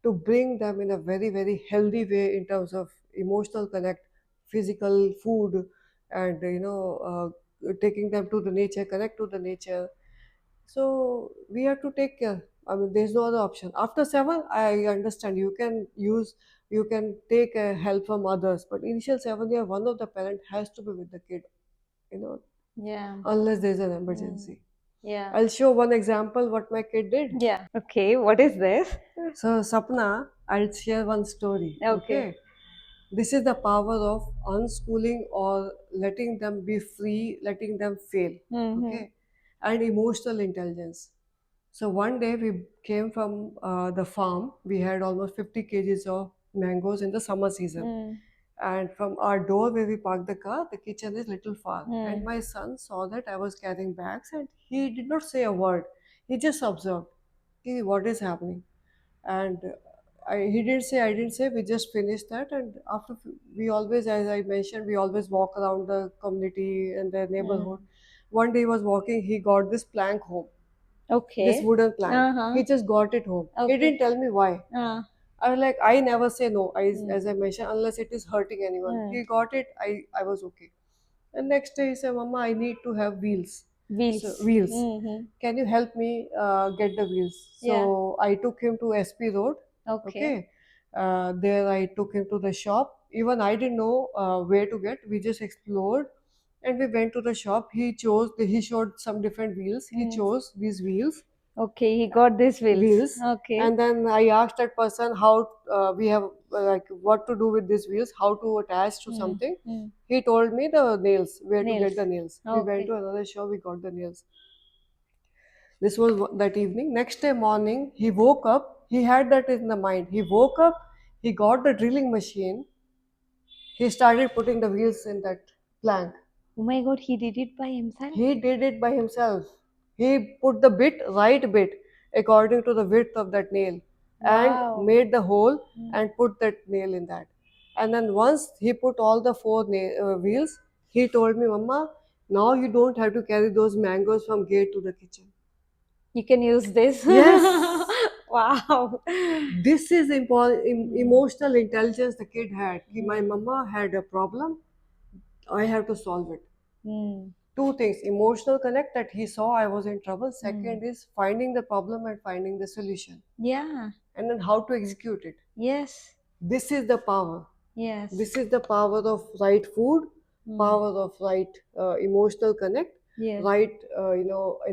[SPEAKER 2] to bring them in a very, very healthy way in terms of emotional connect, physical food, and taking them to the nature, connect to the nature. So we have to take care. I mean, there's no other option. After 7, I understand you can take help from others, but initial 7 year, one of the parent has to be with the kid, you know,
[SPEAKER 1] Yeah.
[SPEAKER 2] unless there's an
[SPEAKER 1] Mm.
[SPEAKER 2] emergency.
[SPEAKER 1] Yeah.
[SPEAKER 2] I'll show one example what my kid did.
[SPEAKER 1] Yeah. Okay. What is this?
[SPEAKER 2] So, Sapna, I'll share one story.
[SPEAKER 1] Okay.
[SPEAKER 2] Okay. This is the power of unschooling or letting them be free, letting them fail.
[SPEAKER 1] Mm-hmm.
[SPEAKER 2] Okay. And emotional intelligence. So, one day we came from the farm. We had almost 50 kgs of mangoes in the summer season.
[SPEAKER 1] Mm.
[SPEAKER 2] And from our door where we parked the car, the kitchen is little far. And
[SPEAKER 1] Mm.
[SPEAKER 2] my son saw that I was carrying bags and he did not say a word. He just observed, "Hey, what is happening?" And he didn't say, I didn't say. We just finished that, and we always, as I mentioned, we always walk around the community and the neighborhood.
[SPEAKER 1] Mm.
[SPEAKER 2] One day he was walking, he got this plank home, this
[SPEAKER 1] Okay.
[SPEAKER 2] wooden plank.
[SPEAKER 1] Uh-huh.
[SPEAKER 2] He just got it home. He
[SPEAKER 1] Okay.
[SPEAKER 2] didn't tell me why.
[SPEAKER 1] Uh.
[SPEAKER 2] I was like, I never say no.
[SPEAKER 1] Mm.
[SPEAKER 2] As I mentioned, unless it is hurting anyone.
[SPEAKER 1] Mm.
[SPEAKER 2] He got it. I was okay. And next day he said, "Mama, I need to have wheels. So
[SPEAKER 1] Wheels.
[SPEAKER 2] wheels.
[SPEAKER 1] Mm-hmm.
[SPEAKER 2] Can you help me get the wheels?"
[SPEAKER 1] Yeah.
[SPEAKER 2] So I took him to SP Road.
[SPEAKER 1] Okay.
[SPEAKER 2] Okay. There I took him to the shop. Even I didn't know where to get. We just explored, and we went to the shop. He showed some different wheels. He
[SPEAKER 1] Mm.
[SPEAKER 2] chose these
[SPEAKER 1] Okay. He got these wheels.
[SPEAKER 2] wheels,
[SPEAKER 1] Okay.
[SPEAKER 2] and then I asked that person how we have like what to do with these wheels, how to attach to
[SPEAKER 1] Mm.
[SPEAKER 2] something.
[SPEAKER 1] Mm.
[SPEAKER 2] He told me the nails, where to get
[SPEAKER 1] Nails.
[SPEAKER 2] the nails. We went
[SPEAKER 1] Okay.
[SPEAKER 2] to another shop, we got the nails. This was that evening. Next day morning, he woke up. He had that in the mind. He woke up. He got the drilling machine. He started putting the wheels in that plank.
[SPEAKER 1] Oh my God, he did it by himself.
[SPEAKER 2] He did it by himself. He put the right bit, according to the width of that nail, and
[SPEAKER 1] Wow.
[SPEAKER 2] made the hole
[SPEAKER 1] Mm.
[SPEAKER 2] and put that nail in that. And then once he put all the four wheels, he told me, "Mama, now you don't have to carry those mangoes from gate to the kitchen."
[SPEAKER 1] You can use this.
[SPEAKER 2] Yes,
[SPEAKER 1] Wow.
[SPEAKER 2] this is
[SPEAKER 1] Mm.
[SPEAKER 2] emotional intelligence the kid had. Ki my
[SPEAKER 1] Mm.
[SPEAKER 2] mama had a problem, I have to solve it.
[SPEAKER 1] Mm.
[SPEAKER 2] Two things: emotional connect, that he saw I was in trouble.
[SPEAKER 1] Mm.
[SPEAKER 2] Second is finding the problem and finding the solution,
[SPEAKER 1] Yeah.
[SPEAKER 2] and then how to execute it.
[SPEAKER 1] Yes.
[SPEAKER 2] This is the power.
[SPEAKER 1] Yes.
[SPEAKER 2] This is the power of right food,
[SPEAKER 1] Mm.
[SPEAKER 2] power of right emotional connect,
[SPEAKER 1] Yes.
[SPEAKER 2] right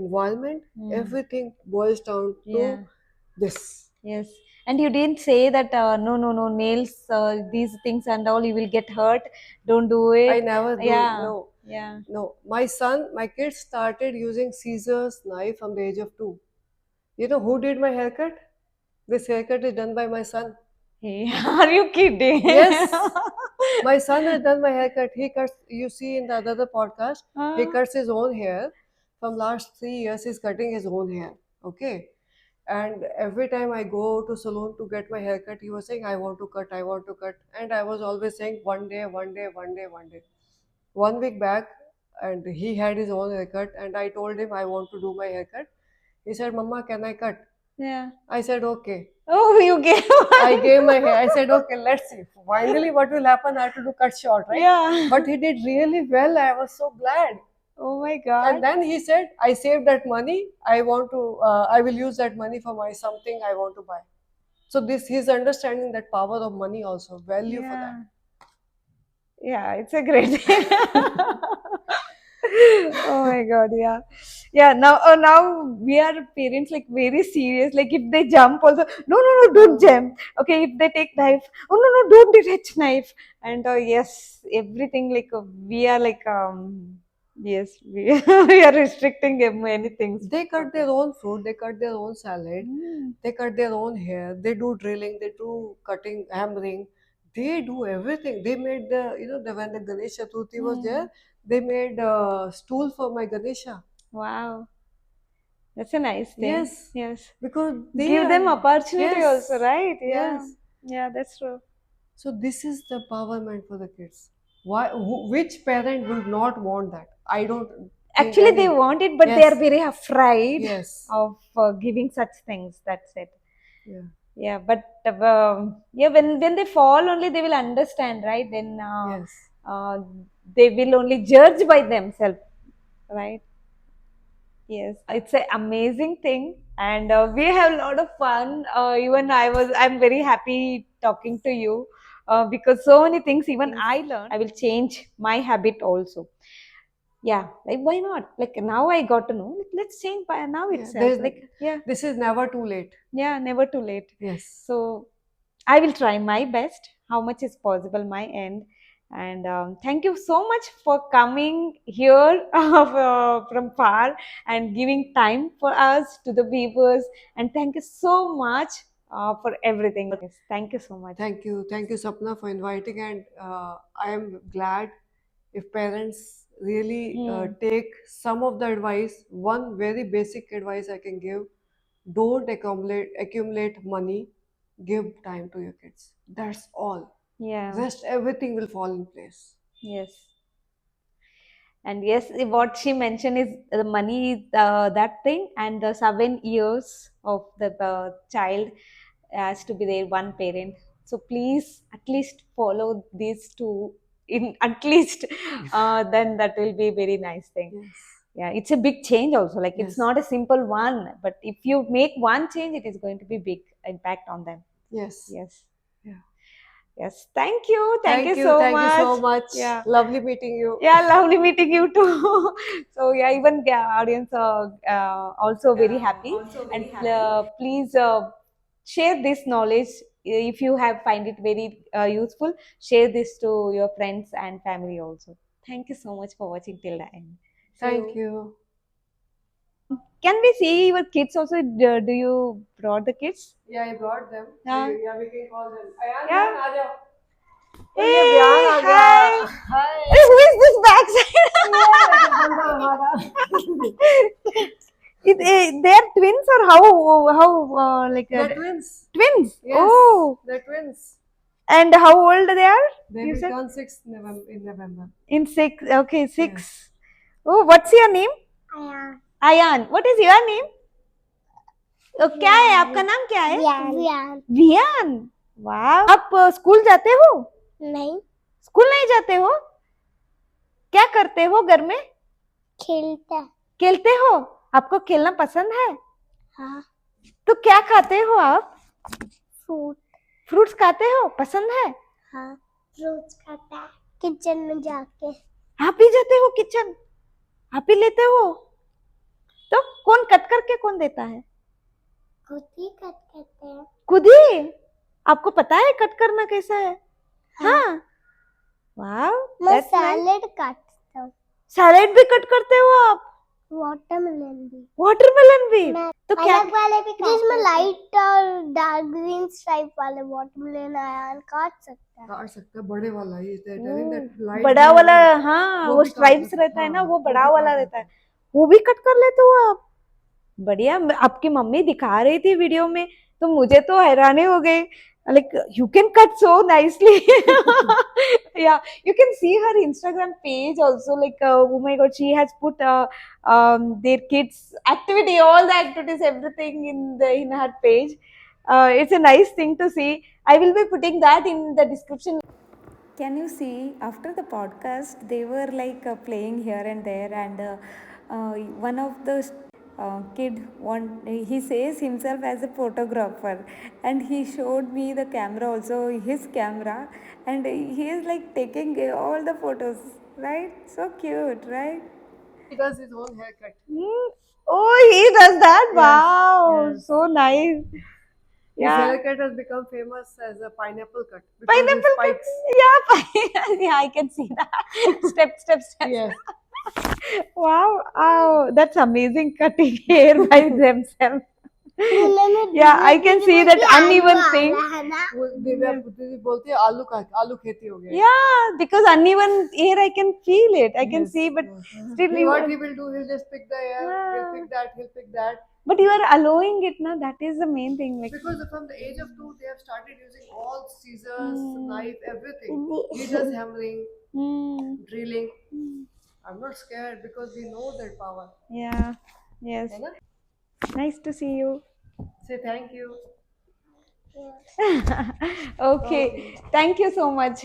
[SPEAKER 2] environment.
[SPEAKER 1] Mm.
[SPEAKER 2] Everything boils down to
[SPEAKER 1] Yeah.
[SPEAKER 2] this.
[SPEAKER 1] Yes. And you didn't say that no, no, no, nails, these things and all, you will get hurt. Don't do
[SPEAKER 2] I
[SPEAKER 1] it.
[SPEAKER 2] never do.
[SPEAKER 1] Yeah.
[SPEAKER 2] No,
[SPEAKER 1] Yeah.
[SPEAKER 2] no. My kids started using scissors, knife from the age of 2. You know who did my haircut? This haircut is done by my son.
[SPEAKER 1] Hey, are you kidding?
[SPEAKER 2] Yes, my son has done my haircut. He cuts, you see in the other podcast, he
[SPEAKER 1] Ah.
[SPEAKER 2] cuts his own hair. From last 3 years, he's cutting his own hair. Okay. And every time I go to salon to get my haircut, he was saying, I want to cut, I want to cut. And I was always saying, one day, one day, one day, one day. 1 week back, and he had his own haircut, and I told him I want to do my haircut. He said, Mama, can I cut?
[SPEAKER 1] Yeah.
[SPEAKER 2] I said, okay.
[SPEAKER 1] Oh, you gave
[SPEAKER 2] I
[SPEAKER 1] one.
[SPEAKER 2] gave my hair. I said, okay, let's see. Finally, what will happen? I have to do cut short, right?
[SPEAKER 1] Yeah.
[SPEAKER 2] But he did really well. I was so glad.
[SPEAKER 1] Oh my God.
[SPEAKER 2] And then he said, I saved that money. I will use that money for my something I want to buy. So this he's understanding that power of money also, value for that.
[SPEAKER 1] Yeah. Yeah, it's a great thing. Oh my God, yeah. Yeah, now we are parents like very serious. Like if they jump also, no, don't jump. Okay, if they take knife, oh no, don't touch knife. And yes, everything like we are like yes, we, we are restricting many things.
[SPEAKER 2] They cut their own fruit, they cut their own salad,
[SPEAKER 1] Mm,
[SPEAKER 2] they cut their own hair, they do drilling, they do cutting, hammering, they do everything. They made when the Ganesha Chaturthi was
[SPEAKER 1] mm.
[SPEAKER 2] there, they made a stool for my Ganesha.
[SPEAKER 1] Wow, that's a nice thing.
[SPEAKER 2] Yes,
[SPEAKER 1] Yes.
[SPEAKER 2] because they
[SPEAKER 1] Give them
[SPEAKER 2] are,
[SPEAKER 1] opportunity also,
[SPEAKER 2] yes,
[SPEAKER 1] right? Yeah.
[SPEAKER 2] yes.
[SPEAKER 1] Yeah, that's true.
[SPEAKER 2] So this is the empowerment for the kids. Which parent would not want that? I don't think
[SPEAKER 1] Actually, they
[SPEAKER 2] any.
[SPEAKER 1] want it, but they are
[SPEAKER 2] Yes,
[SPEAKER 1] very afraid
[SPEAKER 2] yes,
[SPEAKER 1] of giving such things. That's it.
[SPEAKER 2] yeah,
[SPEAKER 1] Yeah, but yeah, when they fall, only they will understand, right? Then
[SPEAKER 2] yes,
[SPEAKER 1] they will only judge by themselves, right? Yes, it's an amazing thing, and we have a lot of fun. Even I'm very happy talking to you because so many things even I learned. I will change my habit also. Yeah, like why not? Like now I got to know. Like, let's change by now
[SPEAKER 2] yeah.
[SPEAKER 1] itself. Like yeah,
[SPEAKER 2] This is never too late.
[SPEAKER 1] yeah, never too late.
[SPEAKER 2] Yes.
[SPEAKER 1] So I will try my best, how much is possible my end. And thank you so much for coming here from far and giving time for us to the viewers. And thank you so much for everything. Yes, thank you so much.
[SPEAKER 2] Thank you, Sapna, for inviting. And I am glad if parents really
[SPEAKER 1] Hmm.
[SPEAKER 2] take some of the advice. One very basic advice I can give: don't accumulate money. Give time to your kids. That's all.
[SPEAKER 1] Yeah.
[SPEAKER 2] Rest everything will fall in place.
[SPEAKER 1] Yes. And yes, what she mentioned is the money is that thing, and the 7 years of the child has to be there, one parent. So please, at least follow these two in at least, then that will be a very nice thing.
[SPEAKER 2] Yes.
[SPEAKER 1] Yeah, it's a big change also. Like it's
[SPEAKER 2] Yes.
[SPEAKER 1] not a simple one, but if you make one change, it is going to be big impact on them.
[SPEAKER 2] Yes.
[SPEAKER 1] Yes.
[SPEAKER 2] Yeah.
[SPEAKER 1] Yes. Thank you. Thank you so
[SPEAKER 2] Thank you
[SPEAKER 1] much.
[SPEAKER 2] so much.
[SPEAKER 1] Yeah.
[SPEAKER 2] Lovely meeting you.
[SPEAKER 1] Yeah, lovely meeting you too. So yeah, even the audience are also very happy. And please share this knowledge if you have find it very useful. Share this to your friends and family also. Thank you so much for watching till the end. See
[SPEAKER 2] Thank
[SPEAKER 1] you.
[SPEAKER 2] you.
[SPEAKER 1] Can we see your kids also? Do you brought the kids?
[SPEAKER 2] Yeah, I brought them.
[SPEAKER 1] Yeah.
[SPEAKER 2] Yeah, we can call them. Ayan,
[SPEAKER 1] Yeah.
[SPEAKER 2] Ayan, आ जाओ. ओ ये
[SPEAKER 1] Hey,
[SPEAKER 2] बयान आ गया.
[SPEAKER 1] hi.
[SPEAKER 2] Hi.
[SPEAKER 1] Hey, who is this
[SPEAKER 2] ये बंदा
[SPEAKER 1] backside?
[SPEAKER 2] हमारा.
[SPEAKER 1] They are twins or how like
[SPEAKER 2] They're twins.
[SPEAKER 1] twins?
[SPEAKER 2] Yes,
[SPEAKER 1] Oh,
[SPEAKER 2] they're twins.
[SPEAKER 1] and how old they are?
[SPEAKER 2] They
[SPEAKER 1] You
[SPEAKER 2] will
[SPEAKER 1] said
[SPEAKER 2] turn 6 November in November.
[SPEAKER 1] in six. Okay,
[SPEAKER 2] Yes.
[SPEAKER 1] 6. Oh, what's your name? Ayan. What is your name? क्या है आपका नाम क्या है?
[SPEAKER 3] वियान
[SPEAKER 1] वियान. वाह. आप school जाते हो?
[SPEAKER 3] नहीं
[SPEAKER 1] स्कूल नहीं जाते हो? क्या करते हो घर में?
[SPEAKER 3] खेलता
[SPEAKER 1] खेलते हो? आपको खेलना पसंद है?
[SPEAKER 3] हाँ
[SPEAKER 1] तो क्या खाते हो आप?
[SPEAKER 3] फ्रूट
[SPEAKER 1] फ्रूट्स खाते हो? पसंद है?
[SPEAKER 3] हाँ फ्रूट्स खाता है किचन में जाके
[SPEAKER 1] आप ही जाते हो किचन? आप ही लेते हो? तो कौन कट करके कौन देता है?
[SPEAKER 3] खुद ही कट करते हैं
[SPEAKER 1] खुद ही? आपको पता है कट करना कैसा है? हाँ. वाव.
[SPEAKER 3] मैं सैलेड काटता हूँ
[SPEAKER 1] सैलेड भी कट करते हो आप?
[SPEAKER 3] वाटरमेलन भी
[SPEAKER 1] वाटरमेलन भी? तो क्या?
[SPEAKER 3] अलग वाले भी जिसमें लाइट और डार्क ग्रीन स्ट्राइप वाले वाटरमेलन आयान काट सकता है
[SPEAKER 2] काट सकता है बड़े वाला ही. They're telling that light
[SPEAKER 1] बड़ा
[SPEAKER 2] blue
[SPEAKER 1] वाला.
[SPEAKER 2] वाला.
[SPEAKER 1] हाँ,
[SPEAKER 2] वो
[SPEAKER 1] वो
[SPEAKER 2] भी काट
[SPEAKER 1] स्ट्राइप्स
[SPEAKER 2] लेते.
[SPEAKER 1] रहता है ना,
[SPEAKER 2] हाँ,
[SPEAKER 1] वो
[SPEAKER 2] वो
[SPEAKER 1] बड़ा
[SPEAKER 2] भी
[SPEAKER 1] वाला
[SPEAKER 2] काट
[SPEAKER 1] रहता है.
[SPEAKER 2] लेते.
[SPEAKER 1] वो भी कट कर लेते हो आप? बढ़िया. आपकी मम्मी दिखा रही थी वीडियो में, तो मुझे तो हैरानी हो गई. Like you can cut so nicely. Yeah, you can see her Instagram page also. Like oh my God, she has put their kids activity, all the activities, everything in her page. It's a nice thing to see. I will be putting that in the description.
[SPEAKER 4] Can you see after the podcast they were like playing here and there, and one of the kid he says himself as a photographer, and he showed me the camera also, his camera, and he is like taking all the photos, right? So cute, right?
[SPEAKER 2] He does his own haircut.
[SPEAKER 1] Hmm. Oh, he does that.
[SPEAKER 2] Yes,
[SPEAKER 1] Wow,
[SPEAKER 2] yes.
[SPEAKER 1] so nice.
[SPEAKER 2] His
[SPEAKER 1] Yeah.
[SPEAKER 2] haircut has become famous as a pineapple cut because his
[SPEAKER 1] Pineapple cut.
[SPEAKER 2] spikes.
[SPEAKER 1] Yeah, yeah, I can see that. Step, step, step.
[SPEAKER 2] Yes.
[SPEAKER 1] Wow, wow, that's amazing cutting hair by themselves. Yeah, I can see that uneven thing.
[SPEAKER 2] वो दिव्या दीदी बोलती है आलू का आलू खेती हो गया.
[SPEAKER 1] Yeah, because uneven hair, I can feel it. I can
[SPEAKER 2] Yes,
[SPEAKER 1] see, but
[SPEAKER 2] yes.
[SPEAKER 1] still,
[SPEAKER 2] What he will do, he'll just pick the hair, he'll pick that, he'll pick that.
[SPEAKER 1] but you are allowing it, na? That is the main thing. Like,
[SPEAKER 2] Because from the age of 2, they have started using all scissors, knife, everything. He does hammering,
[SPEAKER 1] hmm,
[SPEAKER 2] drilling. I'm not scared because we know their power.
[SPEAKER 1] yeah, yes.
[SPEAKER 2] है ना?
[SPEAKER 1] Nice to see you.
[SPEAKER 2] Say thank you.
[SPEAKER 1] Okay, thank you so much.